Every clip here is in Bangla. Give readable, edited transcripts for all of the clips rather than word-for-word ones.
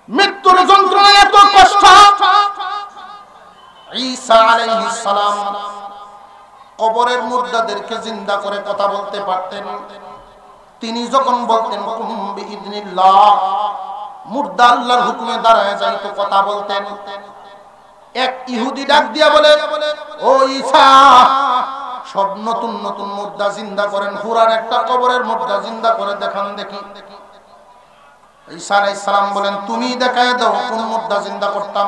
মৃত্যুর যন্ত্রণা এত কষ্ট। ঈসা আলাইহিস সালাম কবরের মুর্দাদেরকে জিন্দা করে কথা বলতে পারতেন। তিনি যখন বলতেন কুম বিইذনিল্লাহ, মুর্দা আল্লাহর হুকুমে দাঁড়ায় যাইত, কথা বলতেন। এক ইহুদি ডাক দিয়া বলে, ও ঈসা, সব নতুন নতুন মুর্দা জিন্দা করেন, পুরান একটা কবরের মুর্দা জিন্দা করে দেখান দেখি। ঈসা আলাইহিস সালাম বলেন, তুমি দেখায় দাও কোন মুর্দা জিন্দা করতাম।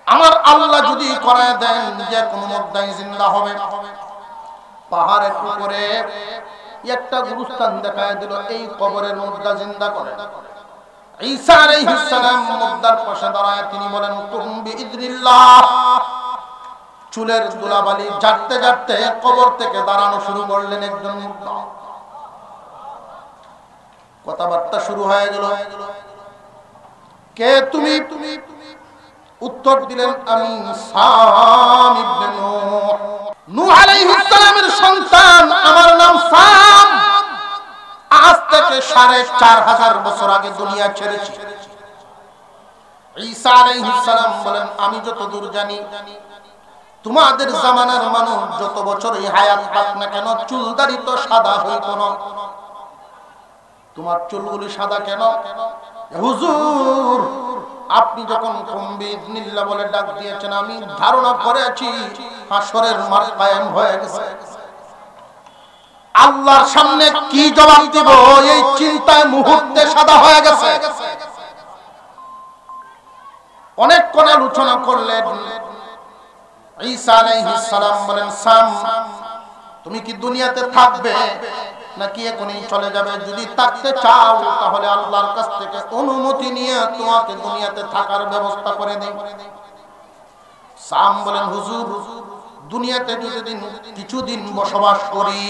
আমার আল্লাহ যদি করায় দেন যে কোন মুর্দাই জিন্দা হবে। পাহাড়ের উপরে একটা গুরুস্থান দেখায় দিল, এই কবরের মুর্দা জিন্দা করে। ঈসা আলাইহিস সালাম মুর্দার পাশে দাঁড়ায় তিনি বলেন কুম বিইذনিল্লাহ। চুলের ধুলাবালি ঝাড়তে ঝাড়তে কবর থেকে দাঁড়ানো শুরু করলেন একজন মুর্দা। কথাবার্তা শুরু হয়ে গেল, কে তুমি? উত্তর দিলেন, আমি সাম ইবনে নূহ, নূহ আলাইহিস সালামের সন্তান, আমার নাম সাম। আজ থেকে ৪৫০০ বছর আগে দুনিয়া ছেড়েছি। ঈসা আলাইহিস সালাম বলেন, আমি যতদূর জানি তোমাদের জামানার মানুষ যত বছরই হায়াত পাক না কেন চুল দাড়ি তো সাদা হইত না। তোমার চুলগুলি সাদা কেন? হুজুর, আপনি যখন কুম বিইذনিল্লাহ বলে ডাক দিয়েছেন, আমি ধারণা করেছি হাসরের মাঠ কায়েম হয়ে গেছে। আল্লাহর সামনে কি জবাব দিব এই চিন্তায় মুহূর্তে সাদা হয়ে গেছে। অনেকক্ষণ আলোচনা করলেন। ঈসা আলাইহিস সালাম বলেন, সাম, তুমি কি দুনিয়াতে থাকবে নাকি এখনই চলে যাবে? যদি থাকতে চাও তাহলে আল্লাহর কাছ থেকে অনুমতি নিয়ে তোমাকে দুনিয়াতে থাকার ব্যবস্থা করে দেই। সাম বলেন, হুজুর, দুনিয়াতে যদি কিছুদিন বসবাস করি,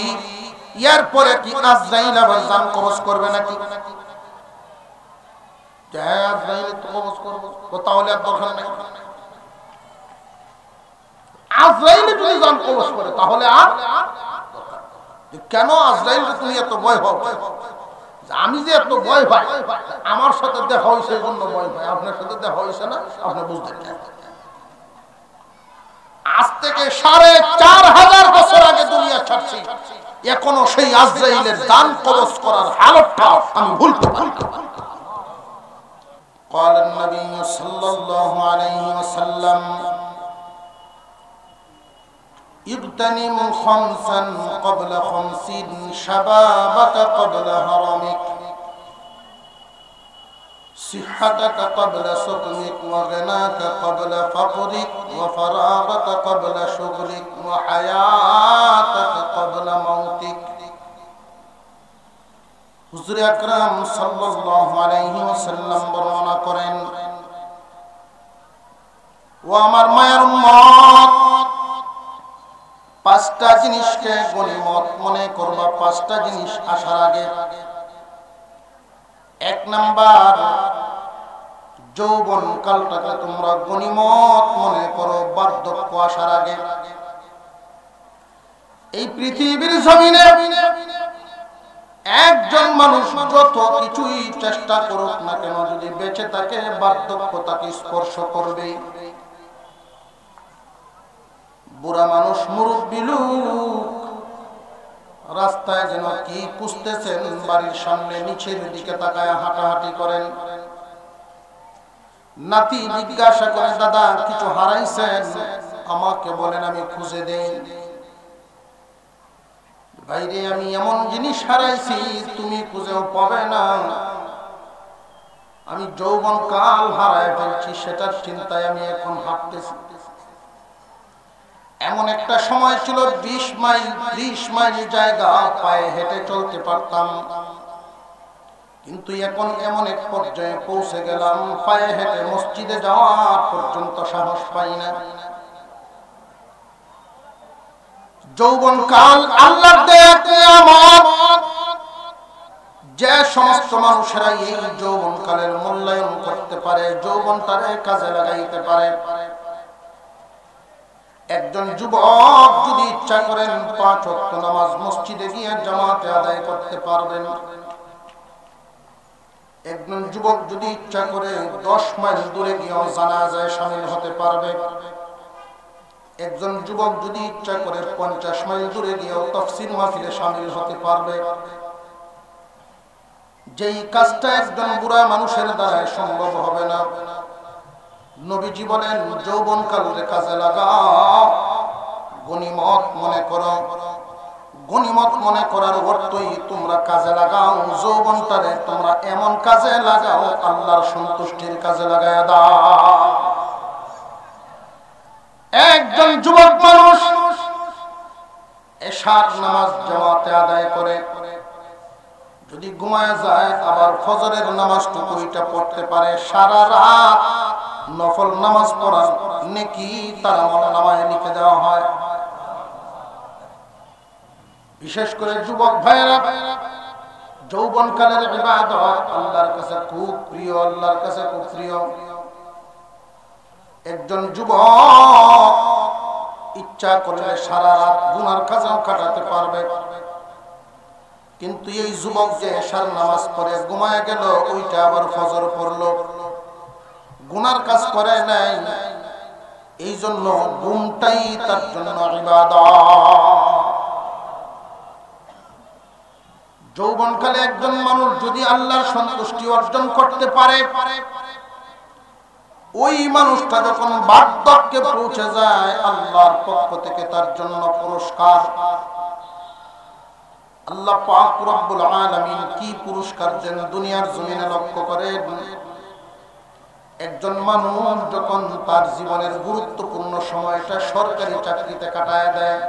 এরপরে কি আজরাইল আবার জান কবজ করবে নাকি? আজরাইল তো কবজ করবে, তাহলে আর দরকার নাই। আজরাইল যদি জান কবজ করে তাহলে আর কেন? আজরাইল তুমি এত ভয় পাও? আমি যে এত ভয় পাই, আমার সাথে দেখা হয়েছে এই জন্য ভয় পাই, আপনার সাথে দেখা হয়েছে না, আপনি বুঝতে চান। আজ থেকে ৪৫০০ বছর আগে দুনিয়া ছাড়ছি, এখনো সেই আজরাইলের জান কবজ করার হালতটা আমি ভুলতে পারি না। قال النبي صلى الله عليه وسلم اغتنم خمسا قبل 50 شبابك قبل هرمك صحتك قبل سقمك وغناك قبل فقرك وفراغك قبل شغلك وحياتك قبل موتك। হুজুর আকরাম সাল্লাল্লাহু আলাইহি ওয়াসাল্লাম বর্ণনা করেন, ও আমার মায়ের উম্মত, ৫টা জিনিসকে গনিমত মনে করবা। ৫টা জিনিস আসার আগে। ১ নাম্বার, যৌবন কালটাকে তোমরা গনিমত মনে করো বার্ধক্য আসার আগে। এই পৃথিবীর জমিনে একজন মানুষ যত কিছুই চেষ্টা করুক না কেন, যদি বেঁচে থাকে বার্ধক্য তাকে স্পর্শ করবে। বুড়া মানুষ, মুরব্বি লোক রাস্তায় যেন কি খুঁজতেছেন, বাড়ির সামনে নিচের দিকে তাকায় হাঁটাহাঁটি করেন। নাতি জিজ্ঞাসা করে, দাদা কিছু হারাইছেন? আমাকে বলেন, আমি খুঁজে দেই। ভাইরে, আমি এমন জিনিস হারাইছি তুমি খুঁজেও পাবে না। আমি যৌবন কাল হারায় ফেলছি, সেটার চিন্তায় আমি এখন হাঁটতেছি। এমন একটা সময় ছিল 20 মাইল 30 মাইল জায়গা পায়ে হেঁটে চলতে পারতাম, কিন্তু এখন এমন এক পর্যায়ে পৌঁছে গেলাম পায়ে হেঁটে মসজিদে যাওয়ার পর্যন্ত সাহস পাই না। যৌবন কাল আল্লাহর দেয়া নিয়ামত। যে সমস্ত মানুষেরা এই যৌবন কালের মূল্যায়ন করতে পারে, যৌবনটারে কাজে লাগাইতে পারে, একজন যুবক যদি ইচ্ছা করেন 5 ওয়াক্ত নামাজ মসজিদে গিয়ে জামাতে আদায় করতে পারবেন। একজন যুবক যদি ইচ্ছা করে 10 মাইল দূরে গিয়েও জানাজায় শামিল হতে পারবে। একজন যুবক যদি ইচ্ছা করে 50 মাইল দূরে গিয়েও তাফসীর মাহফিলে শামিল হতে পারবে। যেই কাজটা একজন বুড়া মানুষের দ্বারা সম্ভব হবে না, নবীজি বলেন যৌবনকালে কাজে লাগাও, গনিমত মনে করো। গনিমত মনে করার অর্থই তোমরা কাজে লাগাও যৌবনটারে, তোমরা এমন কাজে লাগাও আল্লাহর সন্তুষ্টির কাজে লাগায়া দাও। একজন যুবক মানুষ এশার নামাজ জামাতে আদায় করে যদি ঘুমায় যায়, আবার ফজরের নামাজটুকু এটা পড়তে পারে, সারা রাত নফল নামাজ পড়ার নেকি তার আমলনামায় লিখে দেওয়া হয়। বিশেষ করে যুবক ভাইয়েরা, যৌবনকালের ইবাদত আল্লাহর কাছে খুব প্রিয়, আল্লাহর কাছে খুব প্রিয়। একজন যুবক ইচ্ছা করলে সারা রাত গুনার কাজেও কাটাতে পারবে, কিন্তু এই যুবক যে এশার নামাজ পড়ে ঘুমায় গেল, ওইটা আবার ফজর পড়লো, গুনার কাজ করে নাই, এই জন্য ঘুমটাই তার জন্য ইবাদত। যৌবনকালে একজন মানুষ যদি আল্লাহর সন্তুষ্টি অর্জন করতে পারে, ওই মানুষটা যখন বার্ধক্যে পৌঁছে যায়, আল্লাহর পক্ষ থেকে তার জন্য পুরস্কার। আল্লাহ পাক রব্বুল আলামিন কি পুরস্কার দেন দুনিয়ার জমিনে লক্ষ্য করেন। একজন মানুষ যখন তার জীবনের গুরুত্বপূর্ণ সময়টা সরকারি চাকরিতে কাটায় দেয়,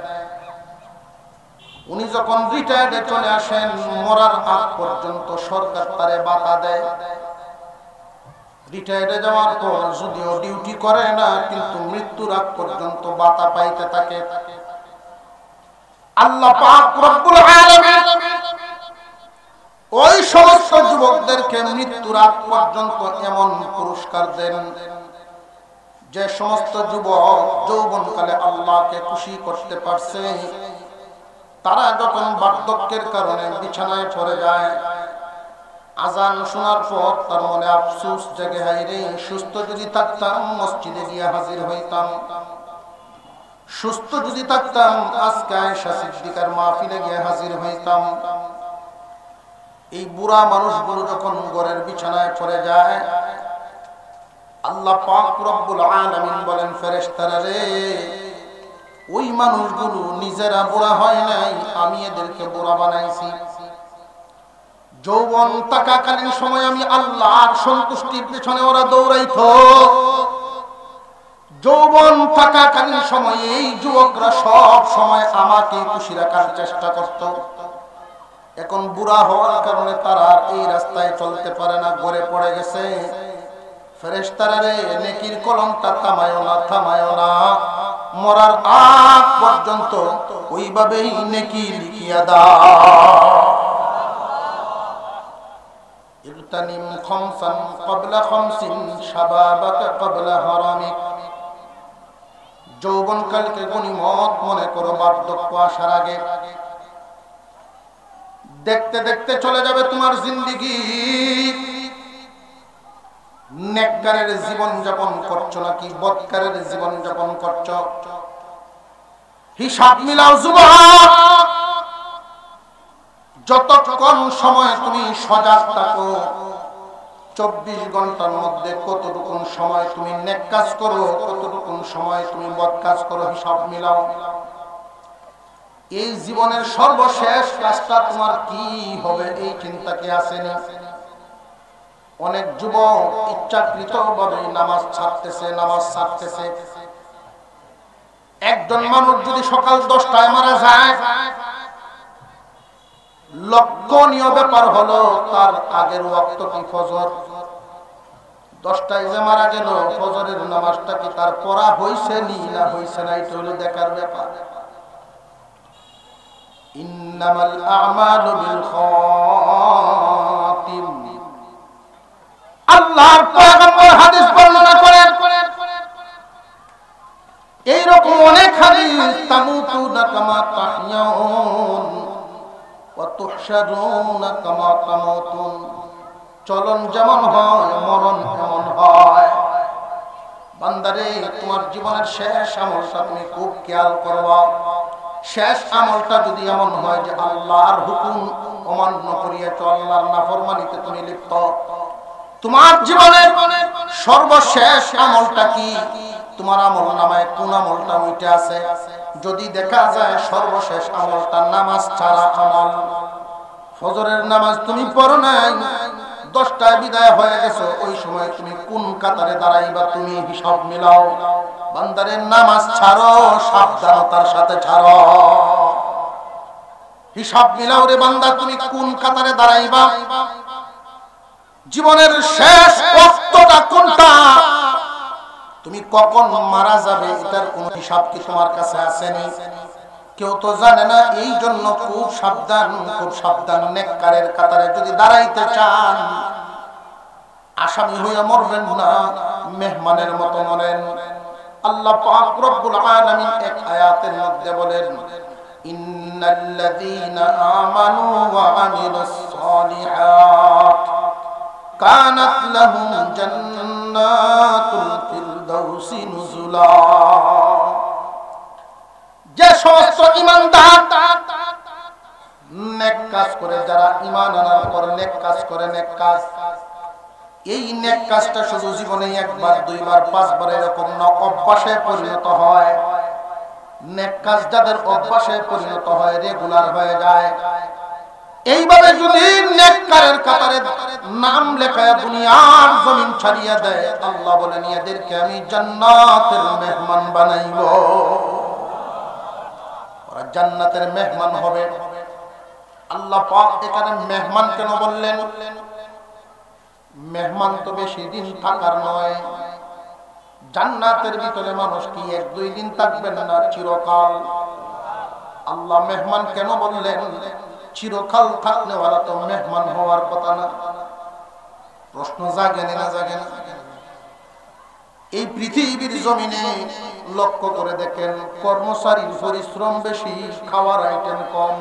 উনি যখন রিটায়ার্ডে চলে আসেন, মরার আগ পর্যন্ত সরকার তারে ভাতা দেয়। রিটায়ার্ডে যাওয়ার পর যদিও ডিউটি করে না, কিন্তু মৃত্যুর আগ পর্যন্ত ভাতা পাইতে থাকে। আল্লাহ পাক রব্বুল আলামিন ওই সমস্ত যুবকদেরকে মৃত্যুর আগ পর্যন্ত এমন পুরস্কার দেন, যে সমস্ত যুবক যৌবনকালে আল্লাহকে খুশি করতে পারছে, তারা যখন বার্ধক্যের কারণে বিছানায় পড়ে যায়, আজান শোনার পর তার মনে আফসোস জাগে, হায়রে সুস্থ যদি থাকতাম মসজিদে গিয়ে হাজির হইতাম, সুস্থ যদি থাকতাম আজকে আয়েশা সিদ্দিকার মাহফিলে গিয়ে হাজির হইতাম। এই বুড়া মানুষগুলো যখন ঘরের বিছানায় পড়ে যায়, আল্লাহ পাক রব্বুল আলামিন বলেন, ফেরেশতারা রে, ওই মানুষগুলো নিজেরা বুড়া হয় নাই, আমি এদেরকে বুড়া বানাইছি। যৌবন থাকাকালীন সময় আমি আল্লাহর সন্তুষ্টির পেছনে ওরা দৌড়াইতো, যৌবন থাকাকালীন সময়ে এই যুবকরা সব সময় আমাকে খুশি রাখার চেষ্টা করত। এখন বুড়া হওয়ার কারণে তারা এই রাস্তায় চলতে পারে না, ঘরে পড়ে গেছে। ফেরেশতারা রে, নেকির কলমটা থামায়ো না, থামায়ো না, মরার আগ পর্যন্ত ওইভাবেই নেকি লিখিয়া দাও। ইগতানিম খামসান ক্বাবলা খামসিন শাবাবাকা ক্বাবলা হারামিক। যৌবনকালকে গনিমত মনে করো বার্ধক্য আসার আগে। দেখতে দেখতে চলে যাবে তোমার জিন্দেগি। নেককারের জীবন যাপন করছো নাকি বদকারের জীবন যাপন করছো? হিসাব মিলাও যুবক। যতক্ষণ সময় তুমি সজাগ থাকো, 24 ঘন্টার মধ্যে কতটুকু সময় তুমি নেক কাজ করো, কতটুকু সময় তুমি বদ কাজ করো, হিসাব মিলাও। এই জীবনের সর্বশেষ কাজটা তোমার কি হবে, এই চিন্তা কি আসেনি? অনেক যুবক ইচ্ছাকৃতভাবে নামাজ ছাড়তেছে। একজন মানুষ যদি সকাল 10টায় মারা যায়, লক্ষণীয় ব্যাপার হলো তার আগের ওয়াক্ত কি ফজর। 10টায় যে মারা গেল, ফজরের নামাজটা কি তার পড়া হইছে না হইছে না, এটা হলো দেখার ব্যাপার। ইন্নামাল আমালু বিল খাতিম। আল্লাহর পয়গম্বর হাদিস বর্ণনা করেন, এই রকম অনেক হাদিস, তামুতুনা কামা তাহইয়াউন ওয়া তুহশারুনা কামা তামুতুন। চলন যেমন হয় মরণ এমন হয়। বান্দারে, তোমার জীবনের শেষ আমলটা তুমি খুব খেয়াল করবা। শেষ আমলটা যদি এমন হয় যে আল্লাহর হুকুম অমান্য করিয়াছ, আল্লাহর নাফরমানিতে তুমি লিপ্ত, তোমার জীবনের সর্বশেষ আমলটা কি? তোমার আমল নামায় কোন আমলটা উঠে আছে? যদি দেখা যায় সর্বশেষ আমলটা নামাজ ছাড়া আমল, ফজরের নামাজ তুমি পড়ো নাই, 10টায় বিদায় হয়ে গেছো, ওই সময় তুমি কোন কাতারে দাঁড়াইবা? তুমি হিসাব মিলাও। বান্দারের নামাজ ছাড়ো, সাবধানতার সাথে ছাড়ো, হিসাব মিলাও রে বান্দা, তুমি কোন কাতারে দাঁড়াইবা? জীবনের শেষ ওয়াক্তটা কোনটা? তুমি কখন মারা যাবে এটার কোন হিসাব কি তোমার কাছে আসেনি? কেউ তো জানে না। এই জন্য খুব সাবধান, খুব সাবধান। নেককারের কাতারে যদি দাঁড়াইতে চান, আসামি হয়ে মরবেন না, মেহমানের মতো মরেন। আল্লাহ পাক রব্বুল আলামিন এক আয়াতের মধ্যে বলেন, ইন্নাল্লাযীনা আমানু ওয়া আমিলুস সালিহাত কানাত লাহুম জান্নাতুল ফিরদাউসি নুজুলা। যে সমস্ত ঈমানদার নেক কাজ করে, যারা ঈমান আনার পর নেক কাজ করে, নেক কাজ, এই নেক কাজটা শুধু জীবনে একবার, দুইবার, পাঁচবার এরকম না, অভ্যাসে পরিণত হয়। নেক কাজ যাদের অভ্যাসে পরিণত হয়, রেগুলার হয়ে যায়, এইভাবে যদি নেককারের কাতারে নাম লেখায় দুনিয়ার জমিন ছাড়িয়ে দেয়, আল্লাহ বলেন এদেরকে আমি জান্নাতের মেহমান বানাইব। ওরা জান্নাতের মেহমান হবে। আল্লাহ পাক এখানে মেহমান কেন বললেন? মেহমান তো বেশি দিন থাকার নয়। জান্নাতের ভিতরে মানুষ কি 1-2 দিন থাকবেন না, চিরকাল। আল্লাহ মেহমান কেন বললেন? চিরকাল থাকনেওয়ালা তো মেহমান হওয়ার কথা না। প্রশ্ন জাগে না, জাগে না? এই পৃথিবীর জমিনে লক্ষ্য করে দেখেন, কর্মচারীর পরিশ্রম বেশি, খাওয়ার আইটেম কম।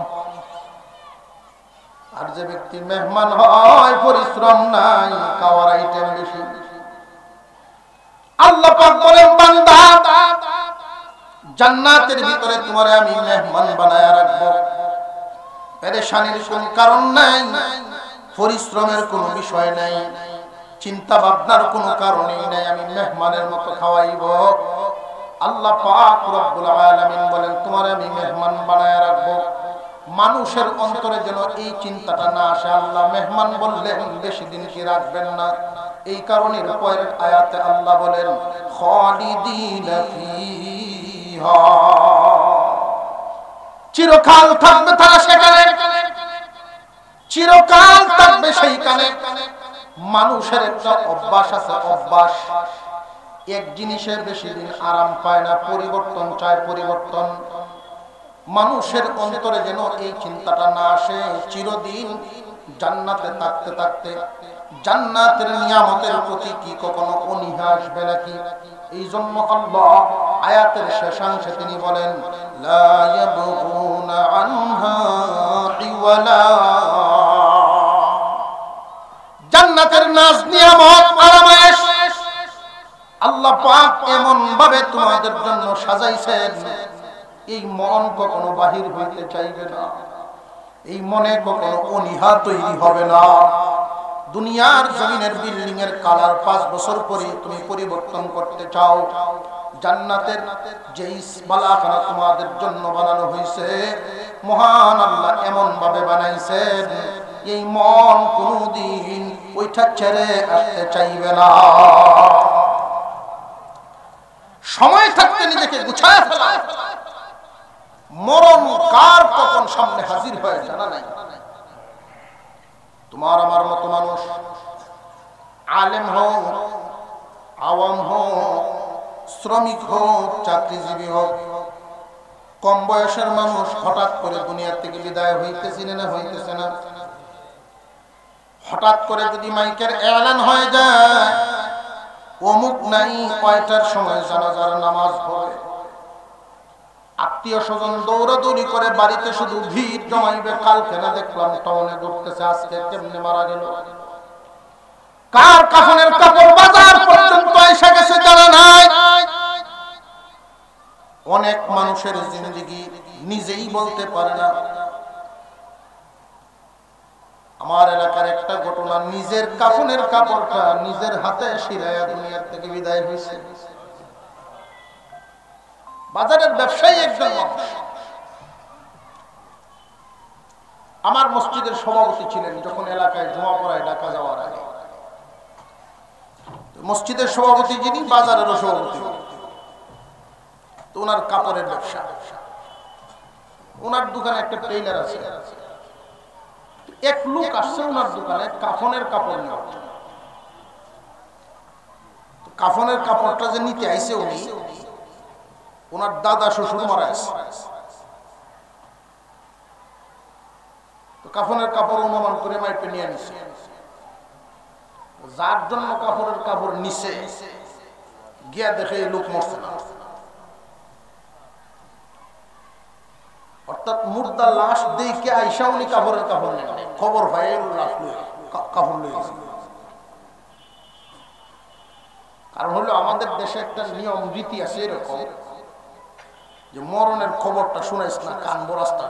আর যে ব্যক্তি মেহমান হয়, পরিশ্রম নাই, খাওয়ার আইটেম বেশি। আল্লাহ পাক বলেন, বান্দা, জান্নাতের ভিতরে তোমারে আমি মেহমান বানায়া রাখবো। পেরেশানির কোন কারণ নাই, পরিশ্রমের কোনো বিষয় নাই, চিন্তা ভাবনার কোনো কারণই নাই। আমি মেহমানের মতো খাওয়াইব। আল্লাহ পাক রব্বুল আলামিন বলেন, তোমারে আমি মেহমান বানায়া রাখবো। মানুষের অন্তরে যেন এই চিন্তাটা না আসে, আল্লাহ মেহমান বললেন বেশি দিন কি রাখবেন না। এই কারণে পরের আয়াতে আল্লাহ বলেন, খালিদিনা ফিহা, চিরকাল থাকবে তারা সেখানে, চিরকাল থাকবে সেইখানে। মানুষের একটা অভ্যাস আছে, অভ্যাস। এক জিনিসের বেশি দিন আরাম পায় না, পরিবর্তন চায়, পরিবর্তন। মানুষের অন্তরে যেন এই চিন্তাটা না আসে, চিরদিন জান্নাতে থাকতে থাকতে জান্নাতের নিয়ামতের প্রতি কি কখনো অনীহা আসবে নাকি? এই জন্য আল্লাহ আয়াতের শেষাংশে তিনি বলেন, লা ইয়াবগুনা আনহা ইওয়ালা। জান্নাতের নাজ, নিয়ামত, আরামায়েশ আল্লাহ পাক এমন ভাবে তোমাদের জন্য সাজাইছেন, এই মন কখনো বাহির হইতে চাইবে না, এই মনে কখনো অনীহা তৈরি হবে না। দুনিয়ার জমিনের বিল্ডিং এর কালার 5 বছর পরে তুমি পরিবর্তন করতে চাও, জান্নাতের যেই বালাখানা তোমাদের জন্য বানানো হয়েছে, মহান আল্লাহ এমন ভাবে বানাইছেন, এই মন কোনদিন ওইটা ছেড়ে আসতে চাইবে না। সময় থাকতে নিজেকে গুছায় ফেলা। মরণ কার কখন সামনে হাজির হয় জানা নাই। তোমার আমার মতো মানুষ, আলেম হোক, আওয়াম হোক, শ্রমিক হোক, চাকরিজীবী হোক, কম বয়সের মানুষ হঠাৎ করে দুনিয়া থেকে বিদায় হইতেছে না, হইতেছে না। হঠাৎ করে যদি মাইকের এলান হয়ে যায়, অমুক নাই কয়টার সময় জানাজার নামাজ হবে, আত্মীয় স্বজন দৌড়াদৌড়ি করে বাড়িতে শুধু ভিড় জমাইবে। কালকে না দেখলাম টাউনে ঘুরতেছে, আজকে কেমনে মারা গেল। কার কাফনের কাপড় বাজার পর্যন্ত এসে গেছে জানা নাই। অনেক মানুষের জিন্দেগি নিজেই বলতে পারে না। আমার এলাকার একটা ঘটনা, নিজের কাফনের কাপড়টা নিজের হাতে সিলাইয়া দুনিয়ার থেকে বিদায় হয়েছে। বাজারের ব্যবসায়ী একজন মানুষ, আমার মসজিদের সভাপতি ছিলেন যখন এলাকায় জমা পড়ায় ডাকা যাওয়ার আগে। মসজিদের সভাপতি যিনি, বাজারেরও সভাপতি, তো ওনার কাপড়ের ব্যবসা। ওনার দোকানে একটা টেইলার আছে। এক লোক আসছে ওনার দোকানে কাফনের কাপড় নেওয়া। কাফনের কাপড়টা যে নিতে আইছে উনি, ওনার দাদা শ্বশুর মারা গেছে। কাফনের কাপড় অনুমান করে মাইপে নিয়ে নিছে। যার জন্য কাপড়ের কাপড় নিছে, গিয়া দেখে এই লোক মরছে না। অর্থাৎ মুর্দা লাশ দেখে আইসা উনি কাপড়ের কাপড় নেন, খবর ভাই লাশ কাপড় লয়ে গেছে। কারণ হলো আমাদের দেশে একটা নিয়ম রীতি আছে এরকম, যে মরণের খবরটা শুনাইস না কান বরাস্তা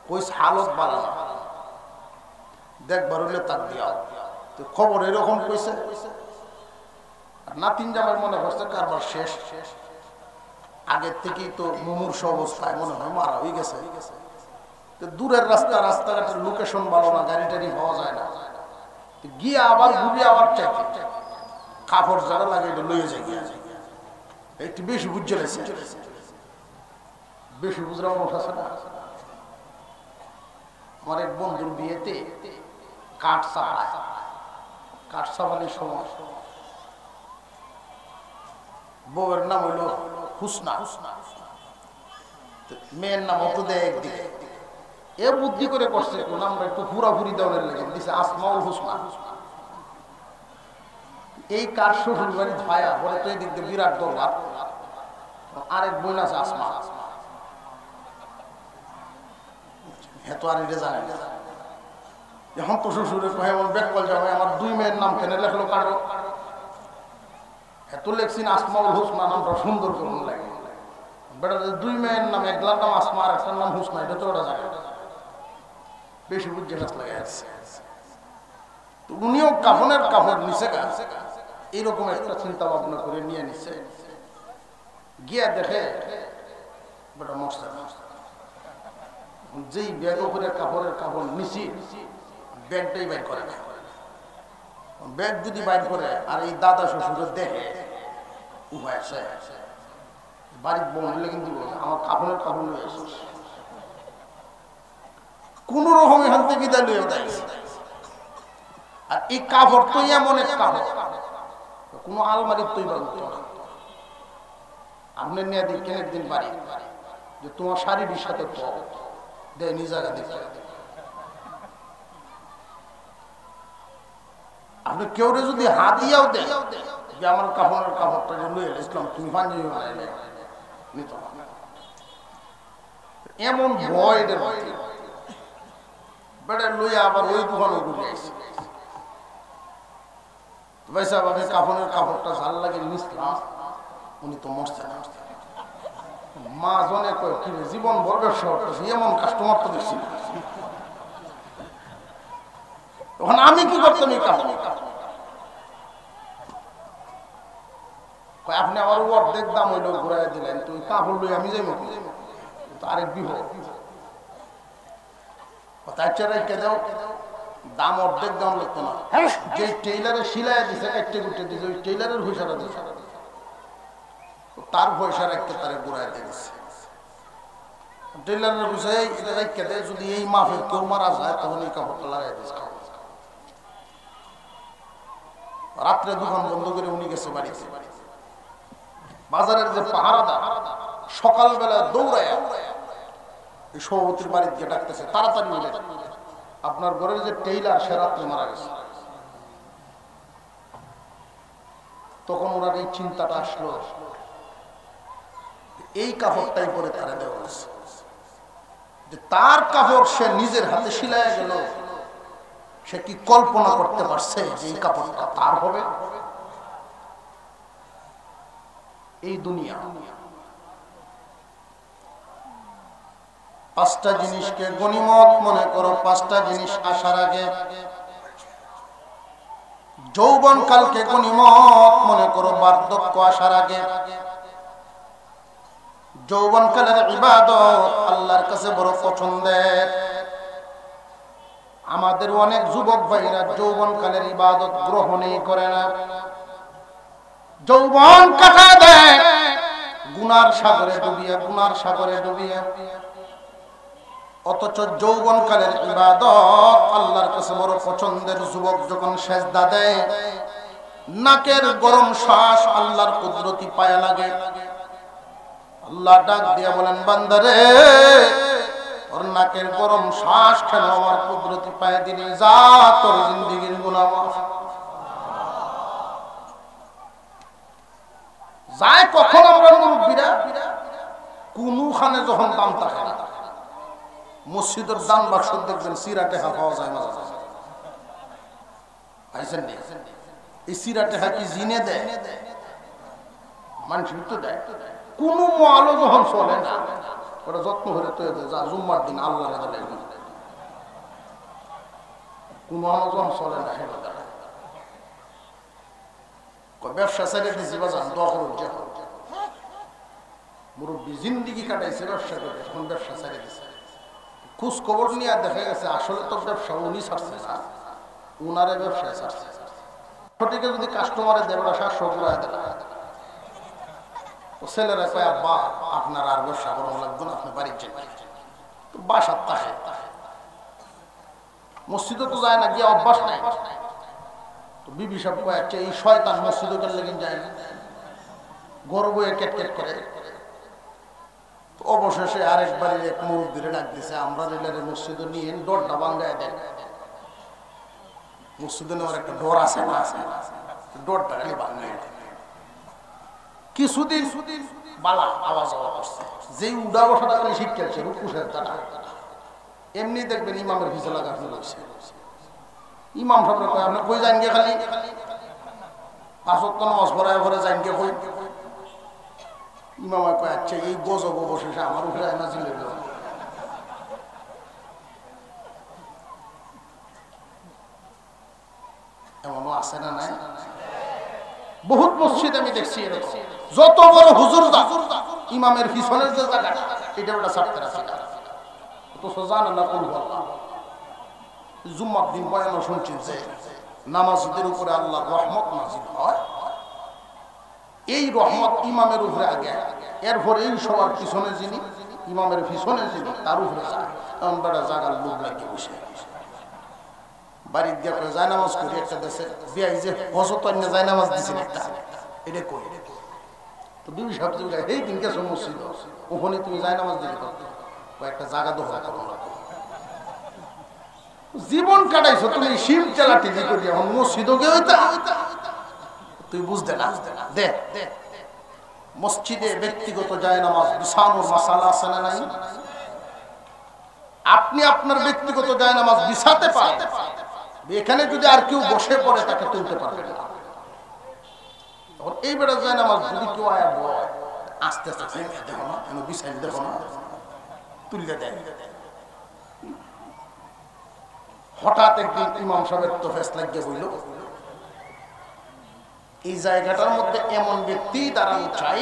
কইস হালত বাড়ানো, দেখবার হইলে তার দিয়া খবর এরকম কইছে। আর নাতিন জামাই মনে করছে কারবার শেষ, আগের থেকেই তো মুমূর্ষু অবস্থায় মনে হয় মারা হয়ে গেছে। দূরের রাস্তাঘাটের লোকেশন ভালো না, গাড়ি টাড়ি পাওয়া যায় না, গিয়ে আবার ঘুরিয়ে আবার চাইতে কাপড় যারা লাগে এটা লইয়ে যায়। গিয়া একটু বেশি বুঝে লেছে, বেশি বুঝরা মানুষ আছে না। আমার এক বন্ধুর বিয়েতে কাঠ চাপানোর সময় বউয়ের নাম হইল হুসনা, মেয়ের নাম অত দেয় একদিকে। এ বুদ্ধি করে করছে নামটা একটু পুরাপুরি দেওয়ার লেগে দিছে আসমাউল হুসনা। এই কাঠ শ্বশুর বাড়ি ভায়া বলে তো এদিক দিয়ে বিরাট দরবার, আরেক বোন আছে আসমা, হেতো আর এটা জানে না। এখন তো শ্বশুরের কহে বেকল যাবে, আমার দুই মেয়ের নাম কেন লেখলো কারো, এত লেখছি না আসমাউল হুসনা নামটা সুন্দর করে লাগে। বেটা দুই মেয়ের নাম, একলার নাম আসমা আর একটার নাম হুসনা, এটা তো ওটা জানে বেশি বুঝে গাছ লাগে আছে। উনিও কাফনের কাপড় নিচে গাছ এইরকম একটা চিন্তা ভাবনা করে নিয়ে নিছে। গিয়া দেখে বেটা মরছে না। যেই ব্যাগ উপরে কাপড়ের কাপড় নিছি, ব্যাগটাই বাইর করে না। ব্যাগ যদি বাইর করে আর এই দাদা শ্বশুর দেখে, উপায় আছে বাড়ির বন্ধুলে কিন্তু আমার কাপড়ের কাপড় নিয়ে আসিস, কোন রকম এখান থেকে বিদায় লইয়া দেয়। আর এই কাপড় তো এমন এক কাপড়, কোন আলমারির তৈরি করতে হবে। আপনি নিয়ে দেখেন একদিন বাড়ি যে তোমার শারীরিক সাথে দেয় নিজ জায়গা দেখে। আপনি কেউ যদি হাত দিয়েও দেয় যে আমার কাপড়ের কাপড়টা যে লইয়ে ইসলাম তুমি পাঞ্জাবি বানাইলে নিত, এমন ভয় বেটা লইয়া আবার ওই দোকানে ঘুরে আসছে। ভাই সাহেব আমি কাপড়ের কাপড়টা জাল লাগে নিছিলাম, উনি তো মরছে না। মা জনে কয় কি জীবন ভর ব্যবসা করতেছে, এমন কাস্টমার তো দেখছি না। তখন আমি কি করতাম এই কাপড়, আপনি আমার অর্ধেক দাম হইলো ঘুরাই দিলেন, তুই কাপড় লই আমি যাই তো আরেক বিপদ। দাম অর্ধেক দাম লাগতো না, যে টেইলারে সিলাই দিছে একটা গুটে দিছে ওই টেইলারের পয়সাটা দিছে, তার পয়সা রাখতে তারে ঘুরাই দিয়েছে। টেইলারের পয়সা এটা রাখতে দেয়, যদি এই মাফের কেউ মারা যায় তখন এই কাপড়টা লাগাই দিছে। রাত্রে দোকান বন্ধ করে উনি গেছে বাড়িতে। বাজারের যে পাহারাদার সকালবেলা দৌড়ায় এই সভাপতির বাড়িতে গিয়ে ডাকতেছে, তাড়াতাড়ি মিলে আপনার ঘরের যে টেইলার সে রাত্রে মারা গেছে। তখন ওনার এই চিন্তাটা আসলো, এই কাপড়টাই পরে তারা দেওয়া হয়েছে, যে তার কাপড় সে নিজের হাতে সিলাইয়া গেল, সে কি কল্পনা করতে পারছে যে এই কাপড়টা তার হবে? এই দুনিয়া পাঁচটা জিনিসকে গনিমত মনে করো। পাঁচটা জিনিস আসার আগে যৌবন কালকে গনিমত মনে করো। বার্ধক্য আসার আগে যৌবন কালের ইবাদত আল্লাহর কাছে বড় পছন্দের। আমাদের অনেক যুবক ভাইরা যৌবন কালের ইবাদত গ্রহণই করে না, যৌবন কাটায় দেয় গুনার সাগরে ডুবিয়ে, গুনার সাগরে ডুবিয়ে। অথচ যৌবন কালের ইবাদত আল্লাহর কাছে বড় পছন্দের। যুবক যখন সেজদা দেয় নাকের গরম শ্বাস আল্লাহর কুদরতি পায়ে লাগে। আল্লাহ ডাক দিয়ে বলেন, বান্দারে ওর নাকের গরম শ্বাস কেন আমার কুদরতি পায়ে দিলি? যা তোর জিন্দেগীর গুনাহ মাফ। যায় কখন আমরা মুরব্বীরা কোনখানে যখন দাম থাকে না, মসজিদের দান বাক্স দেখবেন সিরাটে পাওয়া যায় মাঝে মাঝে। পাইছেন নি? এই সিরাটে কি জিনে দেয়? মানুষ তো দেয়। কোন আলো যখন চলে না ওটা যত্ন করে তৈরি যা জুম্মার দিন আল্লাহ কোন আলো যখন চলে না সেটা ব্যবসা ছেড়ে দিয়েছি বাজান দখল মুরব্বী জিন্দিগি কাটাইছে ব্যবসা করে, এখন ব্যবসা ছেড়ে দিছে। খোঁজ খবর নিয়ে দেখা গেছে আসলে তো ব্যবসা উনি ছাড়ছে না, উনারে ব্যবসায় ছাড়ছে। সঠিকে যদি কাস্টমারে দেয় ওরা 700 করে দেয়, ছেলেরা কয় আব্বা আপনার আর ব্যবসা করানো লাগবে না, আপনি বাড়ির জন্য বাসার তাহে মসজিদে তো যায় না, গিয়ে অভ্যাস নাই। তো বিবি সাহেব কয় এই শয়তান মসজিদে গেলে কিন্তু যায় না, গর্ব কেট কেট করে। অবশেষে আরেকবার এক মুরব্বীরে ডাক দিছে, আমরা রেলের মসজিদে নিয়ে ডরটা বাঙ্গায় দেন। মসজিদে নেওয়ার একটা ডর আছে না, ডরটা খালি বাঙ্গায় দেন। কিছুদিন বালা আওয়াজ করছে, যে উডা বসাটা খালি শিখছে রুকুশের দ্বারা। এমনি দেখবেন ইমামের ভিজে লাগা হয়েছে। ইমাম সাহেব কয় আপনি কই যান গে? খালি 5 ওয়াক্ত নামাজ পড়ায় ঘরে যান গে কই? ইমাম কয় আচ্ছা এই গজব অবশেষে আমার উপরে নাজিল হইল। এমনও আছে না নাই? বহুত মসজিদ আমি দেখছি এরকম, যত বড় হুজুর ইমামের পিছনের যে জায়গা এটা ওটা ছাড়তে রাখে না। তো জানে না কোন জুম্মার দিন বয়ান শুনছি যে নামাজীদের উপরে আল্লাহর রহমত নাজিল হয়। এই রহমত ইমামের উপরে আগে, এরপর এই সবার পিছনে যিনি ইমামের পিছনে যিনি তার উপরে যায়। এমন বেড়া জাগার লোক লাগিয়ে বসে বাড়ির দিয়ে করে যায় নামাজ করি একটা দেশে বিয়াই যে হজত যায় নামাজ দিচ্ছেন একটা, এটা করি। তো বিবি সাহেব এই দিন গেছো মসজিদ, ওখানে তুমি যায় নামাজ দিলে একটা জায়গা দখল করো, জীবন কাটাইছো তুমি শিব চেলা টিভি করি, এখন মসজিদও গে হইতা তুই বুঝতে না। দে মসজিদে ব্যক্তিগত যায় নামাজ বিছানোর মাসালা আছে না নাই? আপনি আপনার ব্যক্তিগত যায় নামাজ বিছাতে পারেন, এখানে যদি আর কেউ বসে পড়ে তাকে তুলতে পারবে না। তখন এই বেড়া যায় নামাজ যদি কেউ আয়া বয় আস্তে আস্তে দেখো না কেন বিছাই দেখো না তুললে দেয়। হঠাৎ একদিন ইমাম সাহেবের তো ফেস লাগিয়ে বলল এই জায়গাটার মধ্যে এমন ব্যক্তি দাঁড়ানো চাই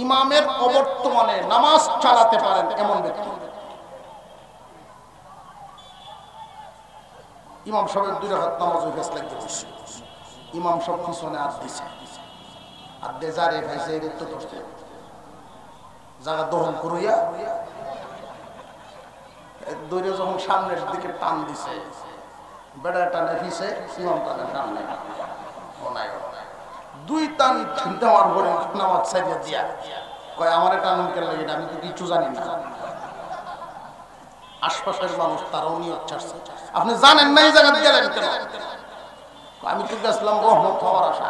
ইমামের অবর্তমানে নামাজ চালাতে পারেন এমন ব্যক্তি। ইমাম সাহেবের 2 রাকাত নামাজ ওই ফেস লাগিয়ে বসে, ইমাম সাহেব পিছনে আর দিছে, আর দে যারে ভাইছে এর তো করতে জায়গা দখল করিয়া দৌড়ে যখন সামনের দিকে টান দিছে, বেড়া টানে ফিসে ইমাম টানে টানে 2 টান দেওয়ার পরে নামাজ ছাড়িয়ে দিয়া কয় আমার টানুন কেন লাগে, আমি তো কিছু জানি না। আশপাশের মানুষ তারাও নিয়োগ ছাড়ছে, আপনি জানেন না এই জায়গা গেলেন কেন? আমি তো গেছিলাম রহমত হওয়ার আশা,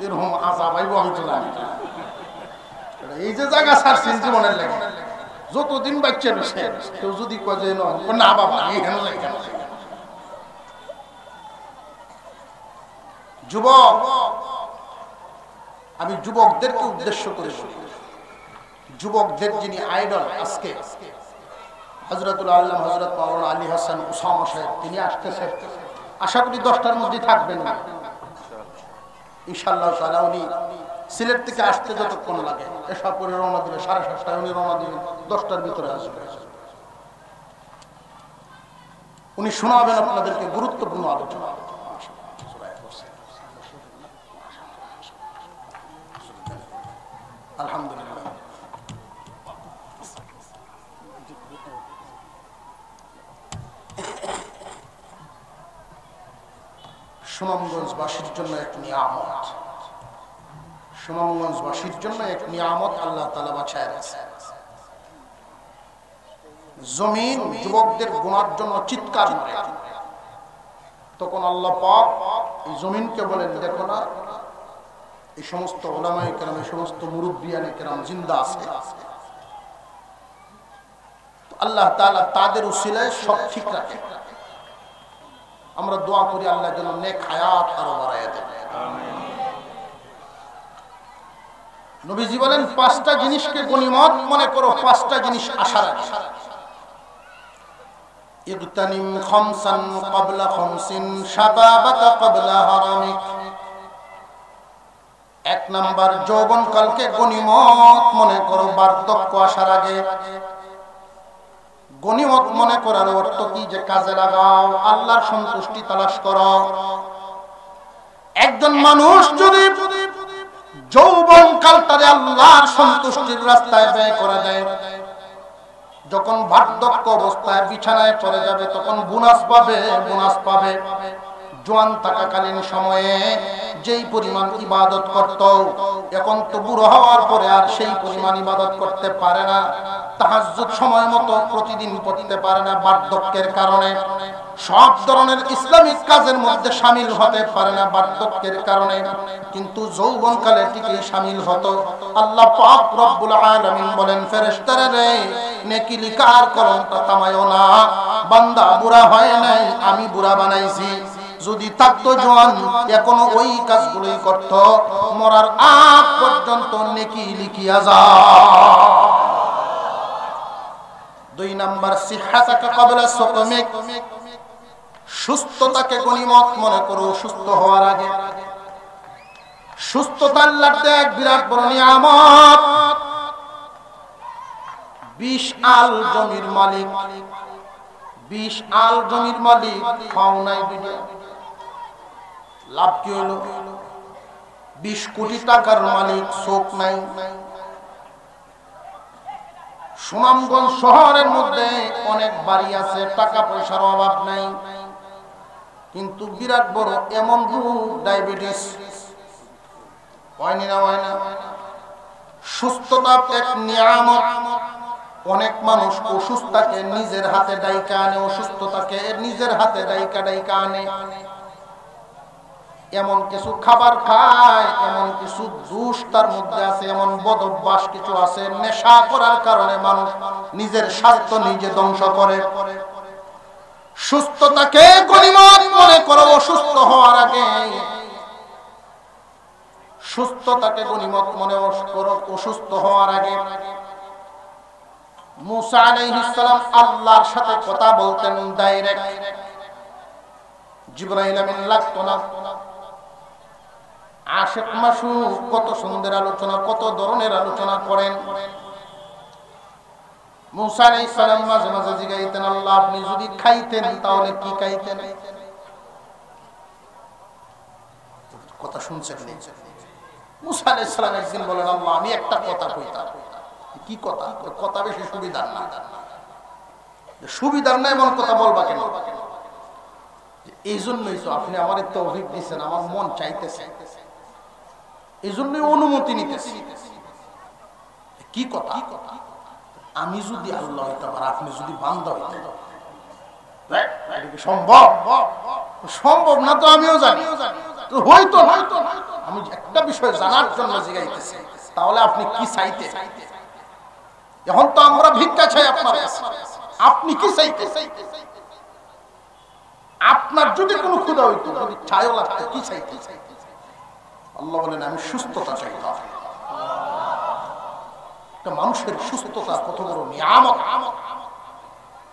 এরকম আজাব আইব আমি তো জানি না। এই যে জায়গা ছাড়ছেন জীবনের লেগে যতদিন বাচ্চা রয়েছে কেউ যদি কয়ে না বাবা এখানে যাই কেন যুবক, আমি যুবকদেরকে উদ্দেশ্য করে বলি, যুবকদের যিনি আইডল আজকে হযরতুল আল্লামা হযরত মাওলানা আলী হাসান উসামা সাহেব, তিনি আসতেছেন। আশা করি 10টার মধ্যে থাকবেন না ইনশাআল্লাহ তাআলা। উনি সিলেট থেকে আসতে যতক্ষণ লাগে, এসব করে রওনা দিলে 7:30টায় উনি রওনা দিবেন, 10টার ভিতরে আসবেন। উনি শোনাবেন আপনাদেরকে গুরুত্বপূর্ণ আলোচনা। আলহামদুলিল্লাহ। সুনামগঞ্জবাসীর জন্য এক নিয়ামত, সুনামগঞ্জবাসীর জন্য এক নিয়ামত আল্লাহ তাআলা বাছায় রাখছেন। জমিন যুবকদের গুনার জন্য চিৎকার মারে, তখন আল্লাহ পাক এই জমিনকে বলেন, দেখো না এই সমস্ত উলামায়ে কেরাম, এই সমস্ত মুরব্বিয়ানে কেরাম জিন্দা আছে, আল্লাহ তাআলা তাদের উসিলায় সব ঠিক রাখে। আমরা দোয়া করি আল্লাহ যেন নেক হায়াত আরো বাড়ায় দেন। নবীজি বলেন, 5টা জিনিসকে গনিমত মনে করো, 5টা জিনিস আশা রাখে। ইগতানিম খামসান ক্বাবলা খামসিন শাবাবাকা ক্বাবলা হারামিক। 1 নাম্বার, যৌবনকালকে গনিমত মনে করো, বার্ধক্য আসার আগে। গনিমত মনে করার অর্থ কি? যে কাজে লাগাও, আল্লাহর সন্তুষ্টি তালাশ করো। একজন মানুষ যদি যৌবনকালটারে আল্লাহর সন্তুষ্টির রাস্তায় ব্যয় করে দেয়, যখন বার্ধক্য অবস্থায় বিছানায় পড়ে যাবে তখন বোনাস পাবে, বোনাস পাবে। জোয়ান থাকাকালীন সময়ে যেই পরিমাণ ইবাদত করত, এখন তো বুড়ো হওয়ার পরে আর সেই পরিমাণ ইবাদত করতে পারে না। তাহাজ্জুদ সময় মতো প্রতিদিন পড়তে পারে না বার্ধক্যের কারণে। সব ধরনের ইসলামিক কাজের মধ্যে শামিল হতে পারে না বার্ধক্যের কারণে। কিন্তু যৌবনকালে ঠিকই শামিল হতো। আল্লাহ পাক রব্বুল আলামিন বলেন, ফেরেশতারা রে, নেকি লিখার কলমটা থামায়ো না, বান্দা বুড়া হয় নাই, আমি বুড়া বানাইছি। যদি থাকতো জোয়ান, এখনো ওই কাজগুলোই করত, মরার আগ পর্যন্ত নেকি লিখিয়া যায়। 2 নাম্বার, সিহহাতাকা ক্বাবলা সুকমিক। সুস্থতাকে গনিমত মনে করো, সুস্থ হওয়ার আগে। সুস্থতা আল্লাহর দেয়া এক বিরাট বড় নিয়ামত। 20 আল জমির মালিক, 20 আল জমির মালিক, পাও নাই দুইটা, লাভ কি হলো? 20 কোটি টাকার মালিক, চোখ নাই। সুনামগঞ্জ শহরের মধ্যে অনেক বাড়ি আছে, টাকা পয়সার অভাব নাই, কিন্তু বিরাট বড় এমন রোগ, ডায়াবেটিস। হয়নি না? হয় না? সুস্থতা এক নিয়ামত। অনেক মানুষ অসুস্থতাকে নিজের হাতে ডাইকা আনে, অসুস্থতাকে নিজের হাতে ডাইকা ডাইকা আনে। এমন কিছু খাবার খায়, এমন কিছু দোষ তার মধ্যে আছে, এমন বদ অভ্যাস কিছু আছে, নেশা করার কারণে মানুষ নিজের স্বার্থ নিজে ধ্বংস করে। সুস্থতাকে গনিমত মনে করো, অসুস্থ হওয়ার আগে। সুস্থতাকে গনিমত মনে করো, অসুস্থ হওয়ার আগে। মুসা আলাইহিস সালাম আল্লাহর সাথে কথা বলতেন ডাইরেক্ট, জিবরাইল আমিন লাগতো না। আশিক মাসুক কত সুন্দর আলোচনা, কত ধরনের আলোচনা করেন। মুসা আলাইহিস সালাম মাঝে মাঝে জিজ্ঞাসা, আল্লাহ আপনি যদি খাইতেন তাহলে কি খাইতেন? কথা শুনছেন? মুসা আলাইহিস সালাম একদিন বলেন, আল্লাহ আমি একটা কথা কইতাম। কি কথা? কথা বেশি সুবিধার না। সুবিধার না এমন কথা বলবা কেন? এই জন্যই তো আপনি আমার তৌফিক দিচ্ছেন, আমার মন চাইতেছে, এই জন্যই অনুমতি নিতেছি। কি কথা? আমি যদি আল্লাহ হইতাম আর আপনি যদি বান্দা হইতেন, সম্ভব? সম্ভব না তো আমিও জানি, হয়তো হয়তো। আমি একটা বিষয় জানার জন্য জিজ্ঞাসা, তাহলে আপনি কি চাইতে? এখন তো আমরা ভিক্ষা চাই আপনার কাছে, আপনি কি চাইতে? আপনার যদি কোনো ক্ষুধা হইতো, যদি ছায়ও লাগতো, কি চাইতে? আল্লাহ বলেন আমি সুস্থতা চাইতাম। মানুষের সুস্থতা কত বড় নিয়ামত।